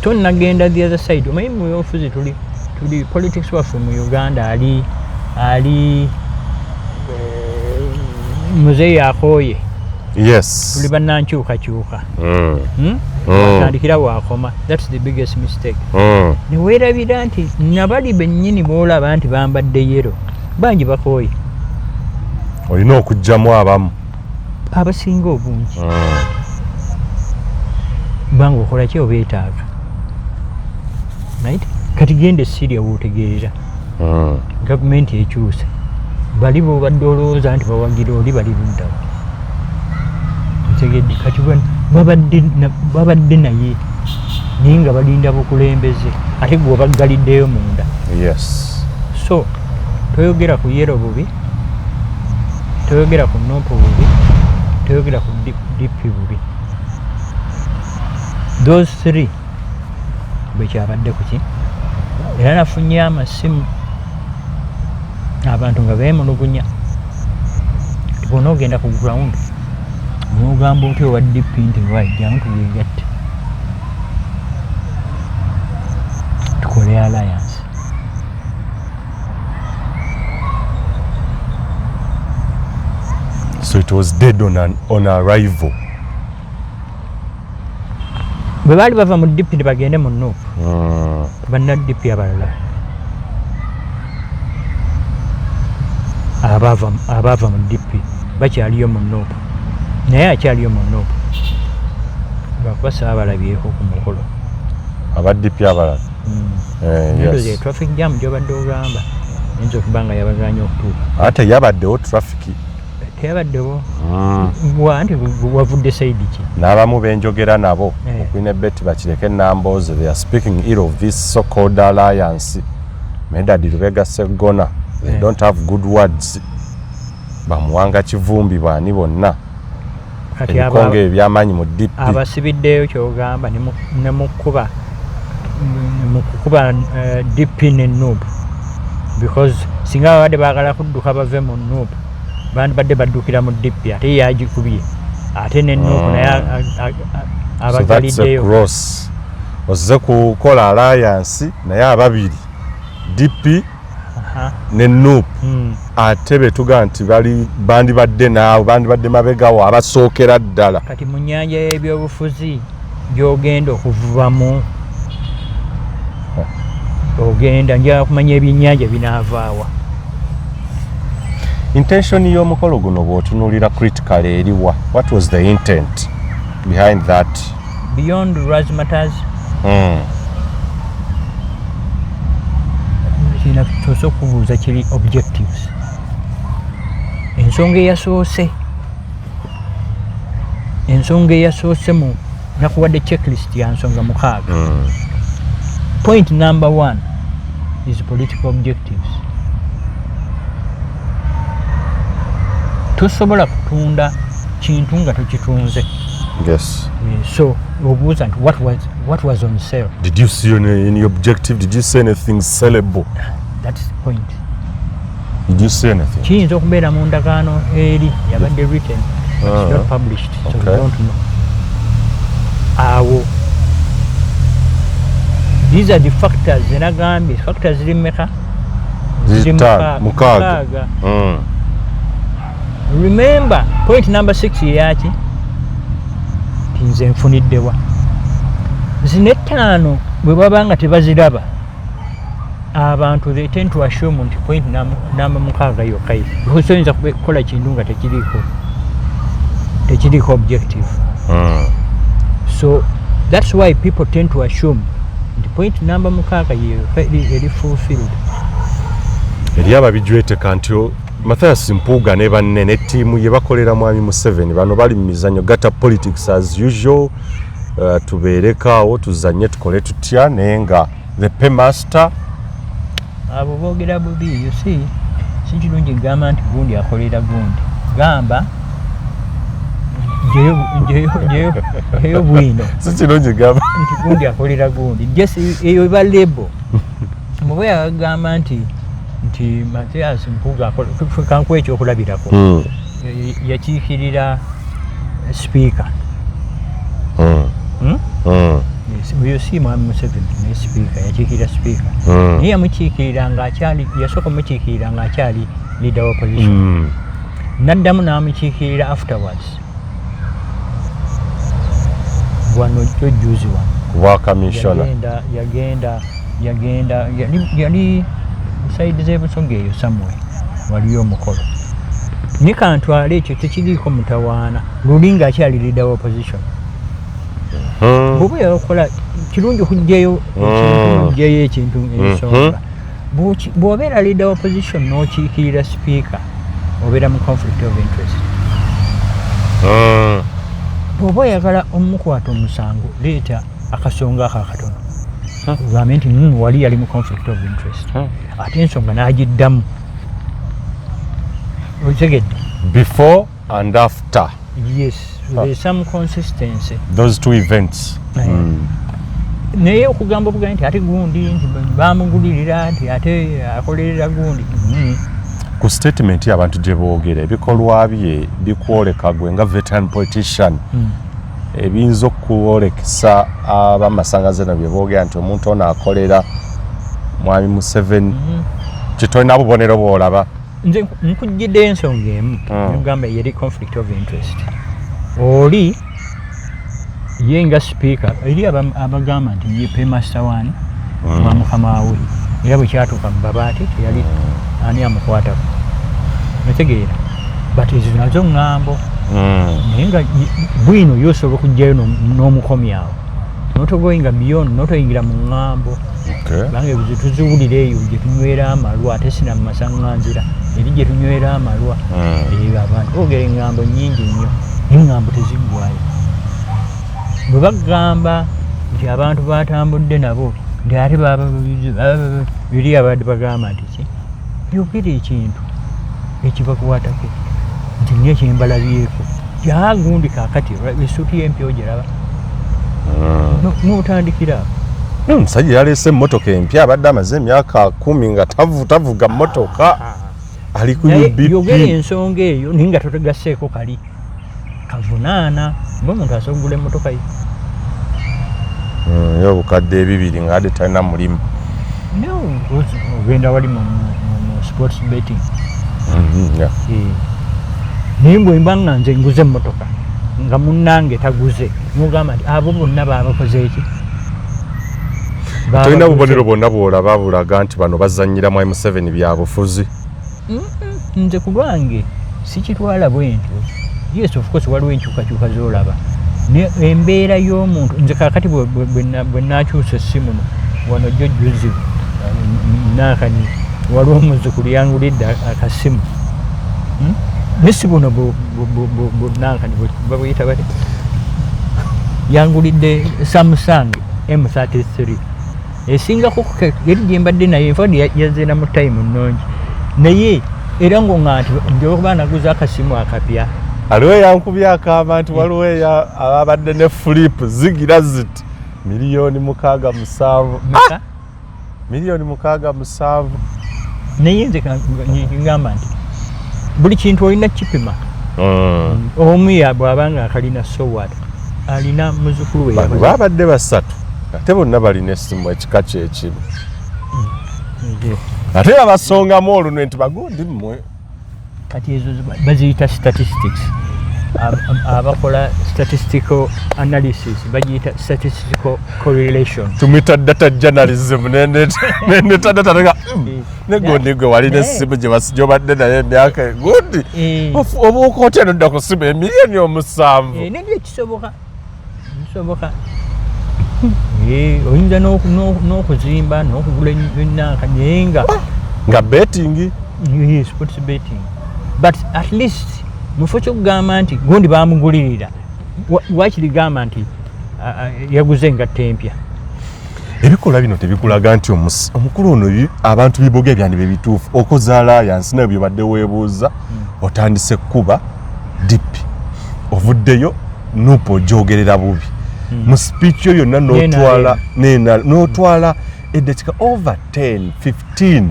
tonnagenda the other side omanyi mu byobufuzi tuli politics waffe mu Uganda ali muzeeyi akooye
yes
tuli bannankyukakyuka watandikira wakoma that's the biggest mistake neweerabira nti nabali bennyini boolaba nti bambadde yero bangi bakooye
olina okugjamu abamu
abasinga obungi banga okola ki obeetaaga right kati genda essirya wootegeerera gavumenti ekyuse bali bobadde olowooza nti bawagira oli bali buddawo ntegedde kati babadde naye naye nga balinda bukulembeze ate gwe obaggaliddeyo munda
yes
so toyogera ku yero bubi toyogera ku nopo bubi toyogera ku dipi bubi those three bekyabadde kuki era nafunye amasimu abantu nga beemulugunya bona ogenda ku ground nogamba otyo owa dipi nti wajjangu tuyegatte tukole alliance
so it was dead on arrival
bwe baali bava mu dipi tebagende mu nuupu banna dipi abalala abaava mu dipi bakyaliyo mu nuupu naye akyaliyo mu nuupu lwakuba saabalabyeko ku mukolo
abadipi abalala
ndoze traffic jam gyobadde ogamba ayinza okuba nga yabaganya okutuuka
ate yabaddewo traffic
teyabaddewo anti wavudde saidi ki
n'abamu benjogera nabo okwine beti bakireke nambooze they are speaking ill of this so called alliance Medadi Lubega Segona they don't have good words bamuwanga kivumbi bwani bonna ebikonge ebyamanyi mu dipi
abasibiddeyo kyogamba ne mukuba dipi ne nuupu because singa babadde baagala kudduka bave mu nuupu badde baddukira mu dipi ate yagikubye ate ne nuupu naye abagaliddeyo
ozze kukola alliance naye ababiri dipi ne nuupu ate betuga nti bandibadde naawe bandibadde mabegawo abasookera ddala
kati mu nnyanja y'ebyobufuzi gy'ogenda okuvubamu ogenda njagala kumanya ebyennyanja binaavaawa
intention y'omukolo guno bw'otunuulira critical eriwa what was the intent behind that
beyond razzmatazz kina tusobola okubuuza kiri objectives ensonga eyasoose mu nakuwadde checklist ya nsonga 6 point number 1 is political objectives tosobola kutunda kintu nga tokitunze
yes
so obuuza nti what was on sale
did you see any objective did you see anything sellable
that's the point
did you see anything
kiyinza okubeera mu ndagaano eri yabadde written but not published so we don't know awo these are the factors zenagambye factors ziri mmeka mukaaga remember point number 6 yeyaki tinze nfuniddewa zino 5 bwe baba nga tebaziraba abantu they tend to assume nti point namba 6 yokka because oyinza kukola kintu nga tekiriiko tekiriko objective. So that's why people tend to assume the point number mukaaga eri fulfilled.
Eri ababijweteka nti Mathias Mpuuga ne banne ne ttiimu ye bakolera mwami Museveni bano bali mu mizannyo gata politics as usual. Tubeerekaawo tuzanye tukole tutya naye nga the paymaster
abo boogera bubi. You see, si kirungi gamba nti gundi akolera gundi. Gamba jeyo bwino.
Si kirungi gamba
nti gundi akolera gundi. Just eyo eba label. Mwe agamba nti Mathias Mpuuga kanku ekyo okulabirako. Yakiikirira speaker. Yes, you see Mwami Museveni ne speaker yakiikirira speaker. Naye yamukiikirira ng'akyali yasooka mukiikirira ng'akyali leader of opposition. N'addamu n'amukiikirira afterwards. Wano kyo juzi wano.
Wa commissioner.
Yagenda yali side z'ebusonga eyo somewhere waliyo omukolo. Ni kantwala ekyo tekiriiko mutawaana luli ng'akyali leader of opposition. Bw'oba yakola kirungi okugyayo ekintu ensonga. Bw'obeera leader of opposition n'okiikirira speaker obeera mu conflict of interest. Bw'oba oyagala omukwata omusango leeta akasonga ako akatono. Ugambe nti wali yali mu conflict of interest. Ate ensonga n'agiddamu. Okitegedde?
Before and after.
Yes, there's some consistency.
Those two events.
Naye okugamba obugambe nti ate gundi nti bamugulirira nti ate akolerera gundi.
Ku statement abantu gye boogera ebikolwa bye bikwoleka gwe nga veteran politician. Ebiyinza okuwolekesa abamasangaze bye boogera nti omuntu ono akolera Mwami Museveni. Kitolina bubonero bw'olaba.
Nze nkujjidde ensonga emu nogamba yeri conflict of interest. Oli ye nga speaker eri abagamba nti ye paymaster wani wa mukama we era bwe kyatuuka mu babaati teyali ani amukwatako. Nategeera but ezo nazo ŋŋambo naye nga bwino yosobola okugjayo n'omukomyawo notogoyinga beyond notoyingira mu ŋŋambo. Bange tuziwulira eyo gye tunywera amalwa ate sina mu masaŋŋanzira eri gye tunywera amalwa. Abantu boogera eŋŋambo nnyingi nnyo eŋŋambo teziggwayo. Bwe bagamba nti abantu batambudde nabo nti ate biri abadde bagamba nti ki yogera ekintu ekibakwatako nti nyo ekyembalabyeko yagundi kakati esuuti y'empya ogiraba n'otandikira
omusajja yaleese emmotoka empya abadde amaze emyaka 10 nga tavuga mmotoka ali ku UBP.
Yogera ensonga eyo naye nga totegasseeko kali kavunaana ng'omuntu asogula emmotoka ye.
Yo obukadde 2 nga ade talina mulimu.
No, ogenda wali mu sports betting. Naye bwemba nga nze nguze emmotoka nga munnange taguze mugamba nti abo bonna baabakoze eki.
Tolina bubonero bwonna bw'olaba bulaga nti bano bazannyira Mwami Museveni byabufuzi.
Nze ku lwange sikitwala bwentyo. Yes, of course waliwo enkyukakyuka z'olaba. Embeera y'omuntu nze kakati bwe naakyusa essimu wano jjo juzi naakani waliwo omuzzukulu yangulidde akasimu. Nesi buno nankani babuyita bati yangulidde Samsung M33 esingako eri gye mbadde naye enfadi yazeena mu time nnungi naye era ng'oŋŋa nti njokuba naguza akasimu akapya.
Aliwo yankubye akaama nti waliwo ababadde ne flip zigira ziti $67,000. $67,000.
Naye nze ngamba nti buli kintu olina kipima. Omu bw'abanga akalina sowat alina muzzukulu we
babadde basatu ate bonna balina essimu ekika kyekimu ate babasongamu olunwe nti bagundi mmwe.
Kati ezo baziyita statistics. abakola statistical analysis bagiyita statistical correlation
tumita data journalism nene data daga negwe wali nesimu gye basijobadde naye emyaka good obuuka otya nodda kusiba emiliyoni omusanvu
nebyo kisoboka oyinza n'okuzimba n'okugula ennaaka naye
nga betting
sports betting but at least mufo kyokugamba nti gundi bamugulirira wakirigamba nti yaguze engatta empya
ebikola bino tebikulaga nti omukulu ono abantu biboga ebyandi bebituufu okoza alliance nayo byobadde weebuuza otandise kuba dipi ovuddeyo nupo gyogerera bubi mu speech yo yonna n'otwala eddakiika over 10 15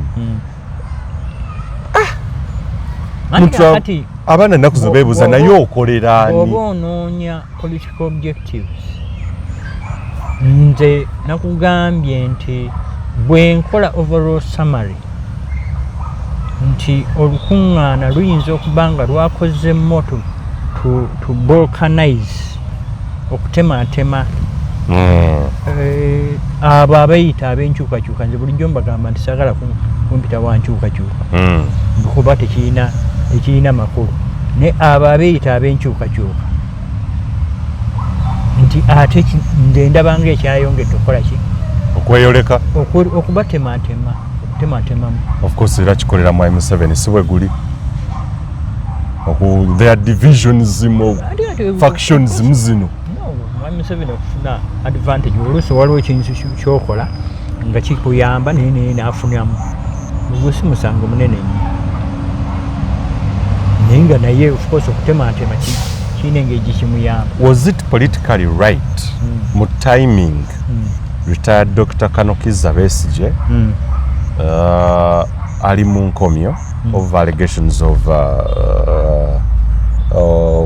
abaana ennaku zo beebuuza naye okolera ani
oba onoonya political objectives nze nakugambye nti bwe nkola overall summary nti olukuŋŋaana luyinza okuba nga lwakoze moto to balkanize okutematema abo abayita ab'enkyukakyuka nze bulijjo mbagamba nti saagala kumpita wa nkyukakyuka kuba tekirina makulu ne abo abeeyita ab'enkyukakyuka nti ate nze ndaba ng'ekyayongedde okukola ki
okweyoleka
okutematemamu
of course era kikolera mu M7 si bwe guli their divisions mu factions muzino
M7 okufuna advantage oluusi waliwo ekintu kyokola nga kikuyamba naye naafunamu gusi musango munene nnyo naye nga naye of course okutematema kiina engeri kimuyamba.
Was it politically right mu timing retired Dr. Kanokiza Besigye ali mu nkomyo of allegations of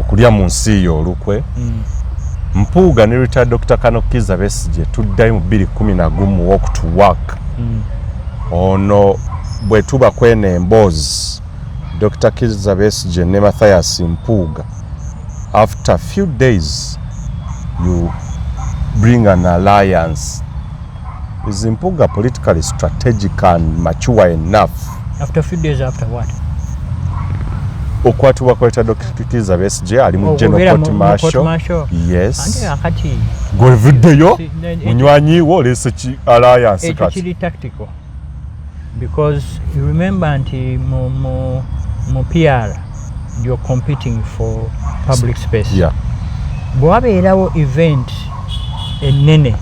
kulya mu nsi yo olukwe Mpuuga ne retired Dr. Kanokiza Besigye tuddayo mu 2011 walk to work ono bwe tuba kwene emboozi Dr. Kizza Besigye ne Mathias Mpuuga after a few days you bring an alliance. Is Mpuuga politically strategic and mature enough?
After a few days after what?
Okwatibwa kwa Dr. Kizza Besigye ali mu general court martial. Yes.
Ante akati
golviddeyo munywanyi wo lese ki alliance
kati. Ekiri tactical. Because you remember nti mu PR you're competing for public space.
Yeah.
Bwabeerawo event ennene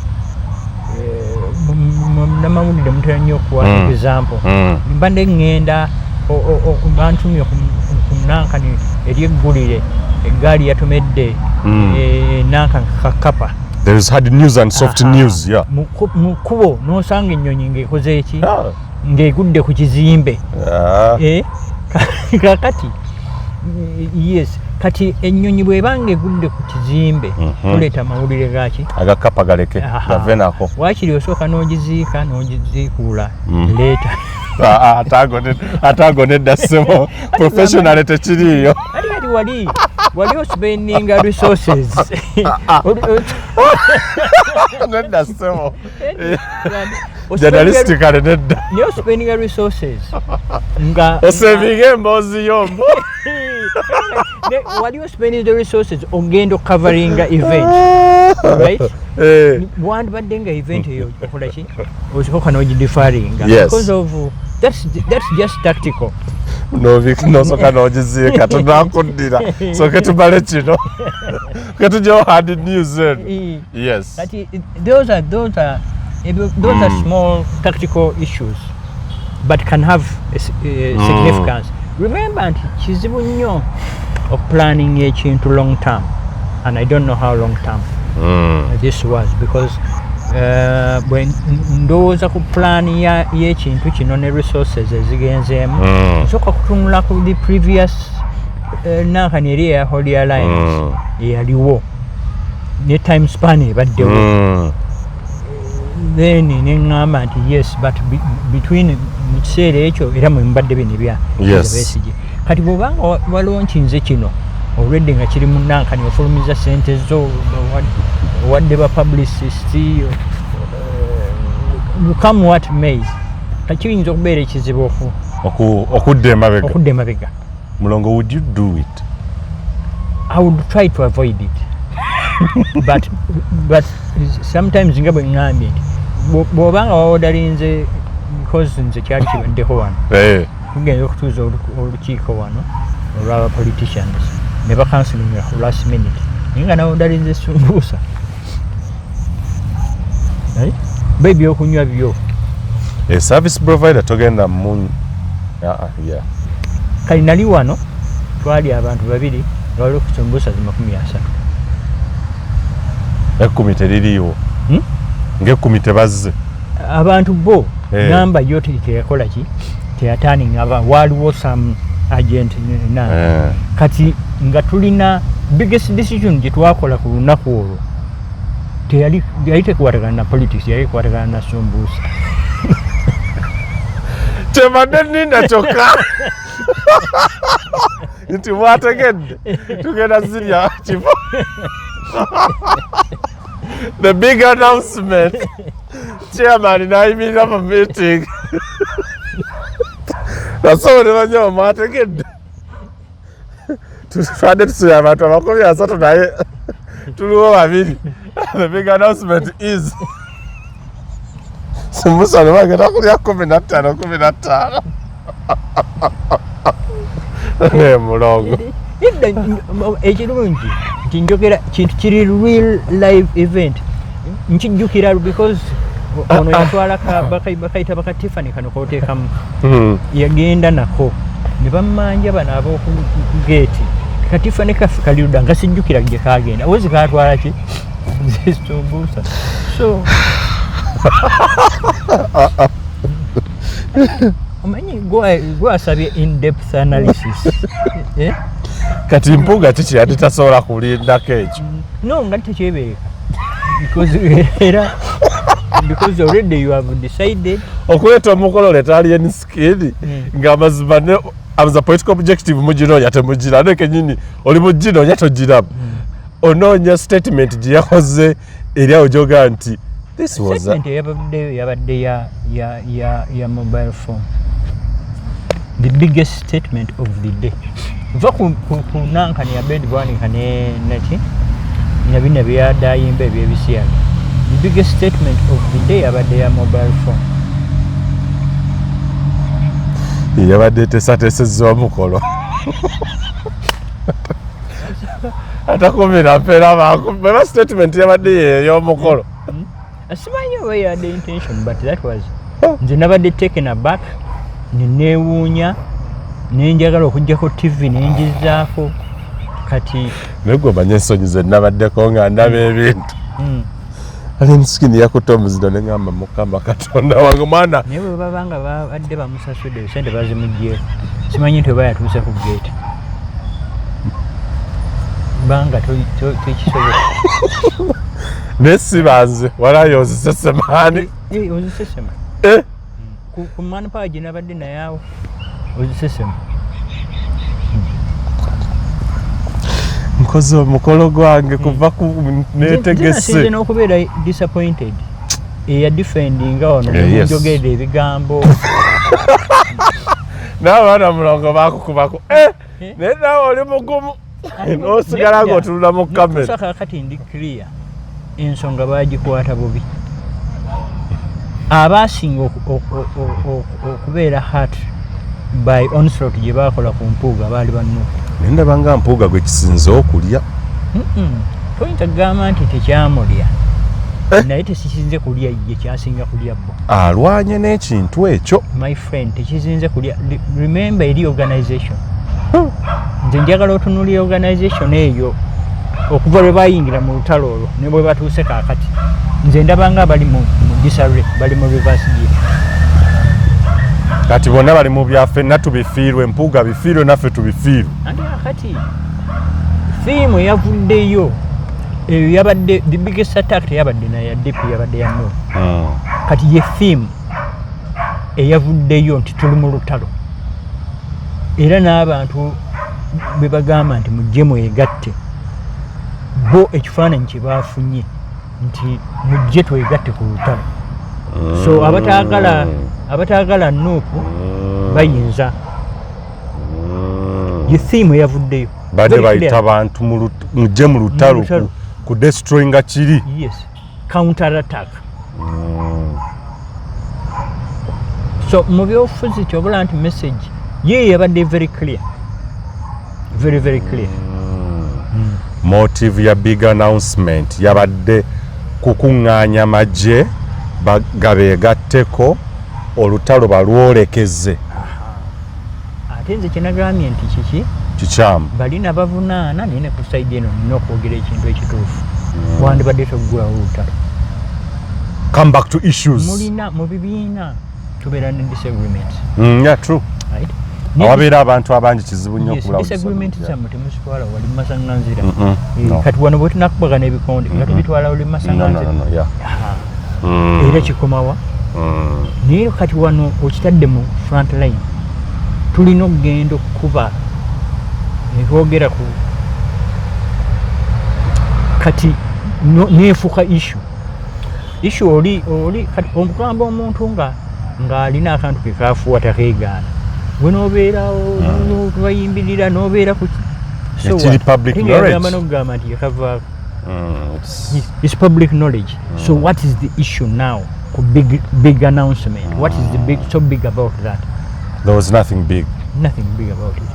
namawulire mutera nnyo okuwa example mbadde ŋŋenda bantumye ku nankani eryeggulire eggaali yatomedde nankani kakapa.
There is hard news and soft news. Yeah.
mu kkubo n'osanga ennyonyi ng'ekoze eki ng'egudde ku kizimbe. Kakati yes kati ennyonyi bw'ebanga egudde ku kizimbe tuleeta amawulire gaki
agakapa galeke gavenako
waakiri osooka n'ogiziika n'ogiziikuula leeta
atagonedda ssebo professional tekiriiyo
ati wali ospendinga resources
nedda ssebo journalistically nedda
niyo spendinga resources nga
osevinga emboozi yombo
wali spending the resources ogenda coveringa event right wandibadde nga event eyo okola ki osooka n'ogidefaringa because of that's just tactical.
Nosoka n'ogiziika tunakuddira soke tubale kino ketujjawo hard news eno. Yes.
Those are small tactical issues but can have a significance. Remember nti kizibu nnyo of planning ekintu long term and I don't know how long term this was because bwe ndowooza ku plan y'ekintu kino ne resources ezigenzeemu nsooka kutunula ku the previous nankani eri eya Holy Alliance eyaliwo ne time span ebaddewo then neŋŋamba nti yes but between mu kiseera ekyo era mwe mbadde bino ebya Besigye kati bw'obanga waliwo nkinze kino already nga kiri munankani ofulumiza sente zo wadde ba publicist come what may kakiyinza okubeera ekizibu
okudda
emabega.
Mulongo, would you do it?
I would try to avoid it. but sometimes nga bwe ngambye bw'obanga wawodalinze because nze kyali kibaddeho wano tugenza okutuuza olukiiko wano olw'aba politicians ne bakansilinga last minute naye nga nawodalinze sumbuusa ebyokunywa byo
service provider togenda mu
kali nali wano twali abantu babiri nga waliwo ku sumbuusa zi 30.
Ekkumi teririiwo ng'ekkumi tebazze
abantu bo namba yo teyakola ki teyataninga waliwo some agent kati nga tulina biggest decision gye twakola ku lunaku olwo yali tekwatagana na politics, yali kwatagana na sumbuusa
tebadde nninda kyokka nti mwategedde tugenda zirya kifo. The big announcement. Chairman nayimirira mu meeting. Nasobola banyo mwategedde. Tufadde tusuya abantu 30 naye tuliwo babiri. The big announcement is Sumbuusa bagenda kulya 15. Ne mulongo.
Ekirungi kinjogera kintu kiri real live event nkijjukira because ono yatwala bakayita Tiffany kano koteekamu yagenda nako ne bamanja bano ab'oku gate Tiffany kafe kaliruda nga sijjukira gye kagenda ozi katwala ki sumbuusa so omanyi gwasabye in-depth analysis
kati mpuga kiki yadde tasobola kulindako ekyo
no nga tekyebeeka because already you have decided
okuleeta omukolo letalian skill ng'amazima ne as a political objective muginoonya temugira kenyini oli muginoonya togiramu onoonya statement gye yakoze eri awo gyoga nti this was
yabadde ya mobile phone the biggest statement of the day va ku nankani ya bed bwanika neki nyabina byadayimba ebyebisyaga the biggest statement of the day yabadde ya mobile phone
yabadde tesatesezza omukolo atakumira mpera baba statement yabadde y'omukolo
asimanyi oba yadde intention but that was nze nabadde taken aback nenewuunya nenjagala okujjako TV nenjizaako kati
negwe manye ensonyi ze nabaddeko nga ndaba ebintu ali musikini yakuta omuziro neŋŋamba Mukama Katonda wange mwana
naye bwe babanga babadde bamusasudde sente bazimugjeeko simanyi nti oba yatuuse ku gate banga tekisobola
naye sibanze walayo ozisesemaani
ozisesema ku manpower gye nabadde naye awo ozisesema
nkoze omukolo gwange kuva ku neetegese
n'okubeera disappointed eyadefendinga ono nemunjogerera ebigambo
n'abaana mulongo bakukubako naye naawe oli mugumu n'osigala ng'otunula mu kamera
kakati ndi clear ensonga bagikwata bubi abasinga okubeera hurt by onslaught gye bakola ku mpuuga baali bannuku
naye ndaba nga mpuuga gwe kisinze okulya
toyinza kugamba nti tekyamulya naye tekisinze kulya ye kyasinga kulya bo
alwanye n'ekintu ekyo
my friend tekisinze kulya remember eri organization nze njagala otunulira organization eyo okuva lwe bayingira mu lutalo olwo ne bwe batuuse kaakati nze ndaba nga bali mu disarray bali mu reverse gear
kati bonna bali mu byaffe na tubifiirwe empuuga bifiirwe naffe tubifiirwe
andi akati fiimu eyavuddeyo eyo yabadde the biggest attack teyabadde naye DP yabadde ya no kati ye fiimu eyavuddeyo nti tuli mu lutalo era n'abantu bwe bagamba nti mujje mwegatte bo ekifaananyi kye baafunye nti mujje twegatte ku lutalo so abataagala Nuupu bayinza ye theme eyavuddeyo
badde bayita abantu mujje mu lutalo ku destroy nga kiri
yes counter attack so mu byobufuzi kyobula nti message ye yabadde very clear very clear
motive ya big announcement yabadde kukuŋŋaanya magye gabeegatteko olutalo balwolekeze
ate nze kyenagambye nti
kikyamu
balina bavunaana naye ne ku saidi eno nina okwogera ekintu ekituufu wandibadde toggulawo olutalo
come back to issues
mulina mu bibiina tubeera ne disagreements
yeah true
right
awabeera abantu abangi kizibu nnyo okubulawo
disagreement zammwe temusitwala wali masaŋŋanzira kati wano bwe tunakubagana ebikonde nga tubitwala oli masaŋŋanzira era kikomawa naye kati wano okitadde mu front line tulina okugenda okukuba nekwogera ku kati neefuuka issue oli kati okugamba omuntu ng'alina akantu ke kafuuwa takeegaana we n'obeerawo tubayimbirira n'obeera ku n'okugamba nti yakavaako it's public knowledge so what is the issue now ku big announcement what is the so big about that
there was nothing big
about it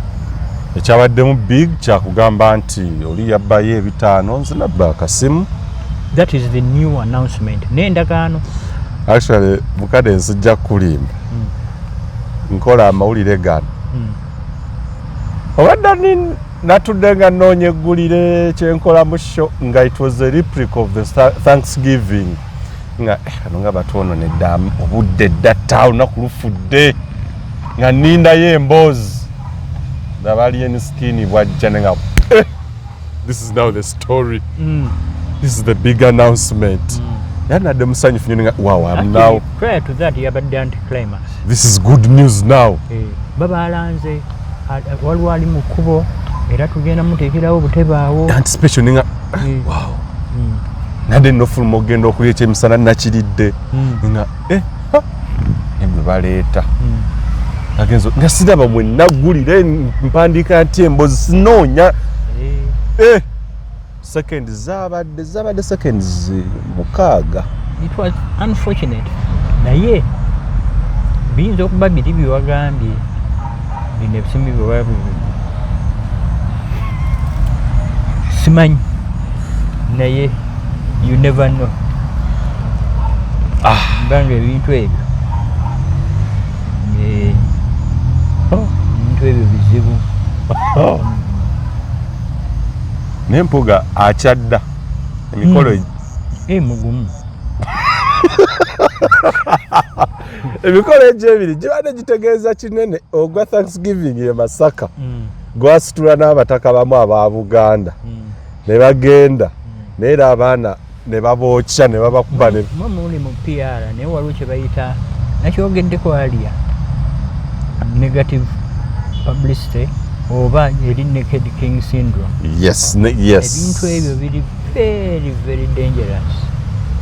ekyabaddemu big kyakugamba nti oli yabbayo ebitaano nze nabba akasimu
that is the new announcement n'endagaano
actually mukade nsijja kulimba nkola amawulire gano obadde natudde nga nnoonya eggulire kyenkola mu show nga it was a replica of the Thanksgiving nga ano nga batoononedde obudde ddatta olunaku lufudde nga nnindayo emboozi abali skin bwajja nga this is now the story this is the big announcement yanadde musanyufu nnyo nga wow I'm now
prior to that yabadde anti-climax
this is good news now
babalanze waliwo ali mu kkubo era tugenda muteekerawo obutebe awo
anticipation nga wow nadde nofuluma okugenda okulya ekyemisana nakiridde nga ebwe baleeta agenzo nga siraba mwenaggulire mpandiika nti emboozi sinoonya seconds zabadde seconds 6
it was unfortunate naye biyinza okuba biri byewagambye bino ebisimbi byewabi simanyi naye you never know mbanga ebintu ebyo ebintu ebyo bizibu
n'empuga akyadda emikolo
mugumu
emikolo egyo ebiri gibadde gitegeeza kinene ogwa Thanksgiving ye Masaka gwasitula n'abataka bamu aba Buganda ne bagenda naye abaana ne babookya ne babakuba
muli mu PR naye waliwo kye bayita nakyogeddeko aliya negative publicity oba eri naked king syndrome
yes
ebintu ebyo biri very dangerous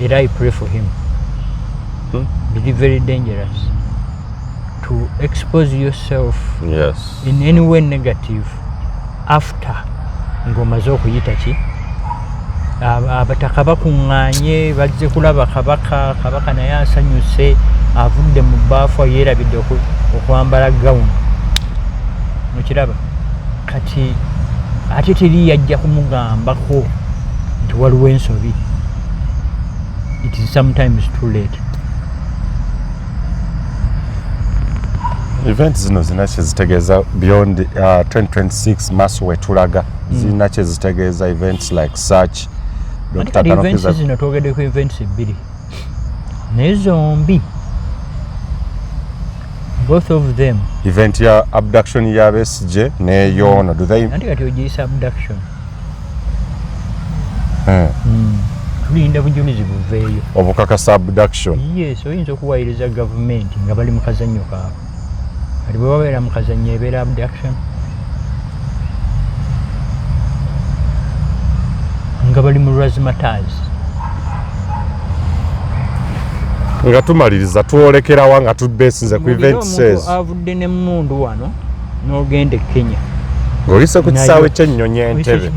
era I pray for him biri very dangerous to expose yourself in any way negative after ng'omaze okuyita ki abataka bakuŋŋaanye bazze kulaba kabaka naye asanyuse avudde mu bbaafu yeerabidde okwambala gawuni okiraba kati ate teri yajja kumugambako nti waliwo ensobi it is sometimes too late
event zino zina kyezitegeeza beyond 2026 maaso wetulaga zirina kyezitegeeza events like such
events zino twogeddeko events ebbiri naye zombi both of them
event ya abduction ya Besigye neyono do they
anti kati ogiyisa abduction tulinda bujulizi buveeyo
obukakasa abduction
yes oyinza okuwayiriza gavumenti nga bali mu kazannyo kaabwe kati bwe babeera mu kazannyo ebeera abduction nga bali mu razzmatazz
nga tumaliriza twolekerawa nga tubeesinze ku event says
avudde n'emmundu wano n'ogenda e Kenya
ng'olise ku kisaawe ky'ennyonyi Entebbe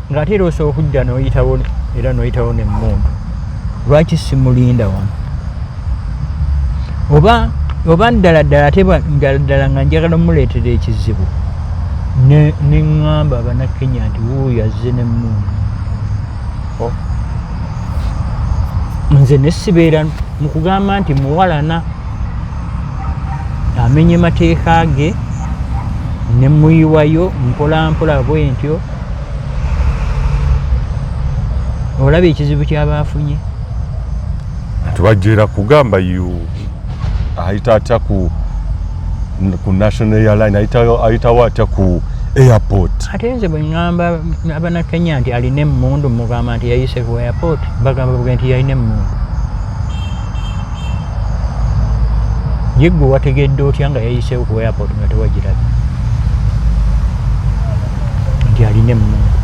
ng'ate era osobola okujja n'oyitawo era n'oyitawo n'emmundu lwaki simulinda wano oba ddala ddala ate ddala nga njagala muleetera ekizibu ne ŋŋamba Abannakenya nti wuuyo azze n'emmundu nze ne sibeera mu kugamba nti muwalana amenye mateeka ge ne muyiwayo mpolampola bwe ntyo olaba ekizibu kyaba afunye
tubajjira kugamba ayita atya ku national airline ayitawo atya ku airport
ate nze bwe ŋŋamba Abannakenya nti alina emmundu mugamba nti yayise ku airport bagamba bwe nti yalina emmundu ye gwe wategedde otya nga yayiseewo ku airport nga tewagirabye nti alina emmundu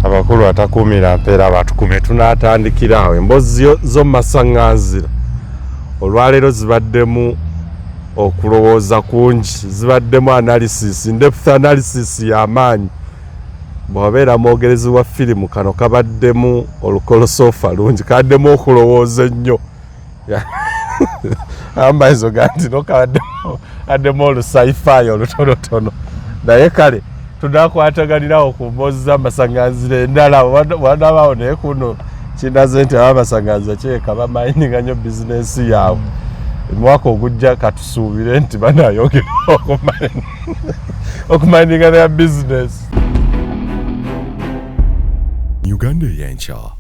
abakulu atakuumira mpeera batukume tunaatandikira awo emboozi zo masaŋŋanzira olwaleero zibaddemu okulowooza kungi zibaddemu analysis in-depth analysis y'amaanyi bw'abeera mwogerezi wa firimu kano kabaddemu olukolosofa lungi kaddemu okulowooza ennyo amaizo ganti nokabaddemu olusaifayo olutonotono naye kale tunakwataganirawo ku mboozi z'amasaŋŋanzira endala wanabaawo naye kuno kinaze nti abamasaŋŋanzira kyeka bamayininga nnyo bizinensi yaabwe omwaka ogujja katusuubire nti banayogera okumayininga their business.
Uganda ey'enkya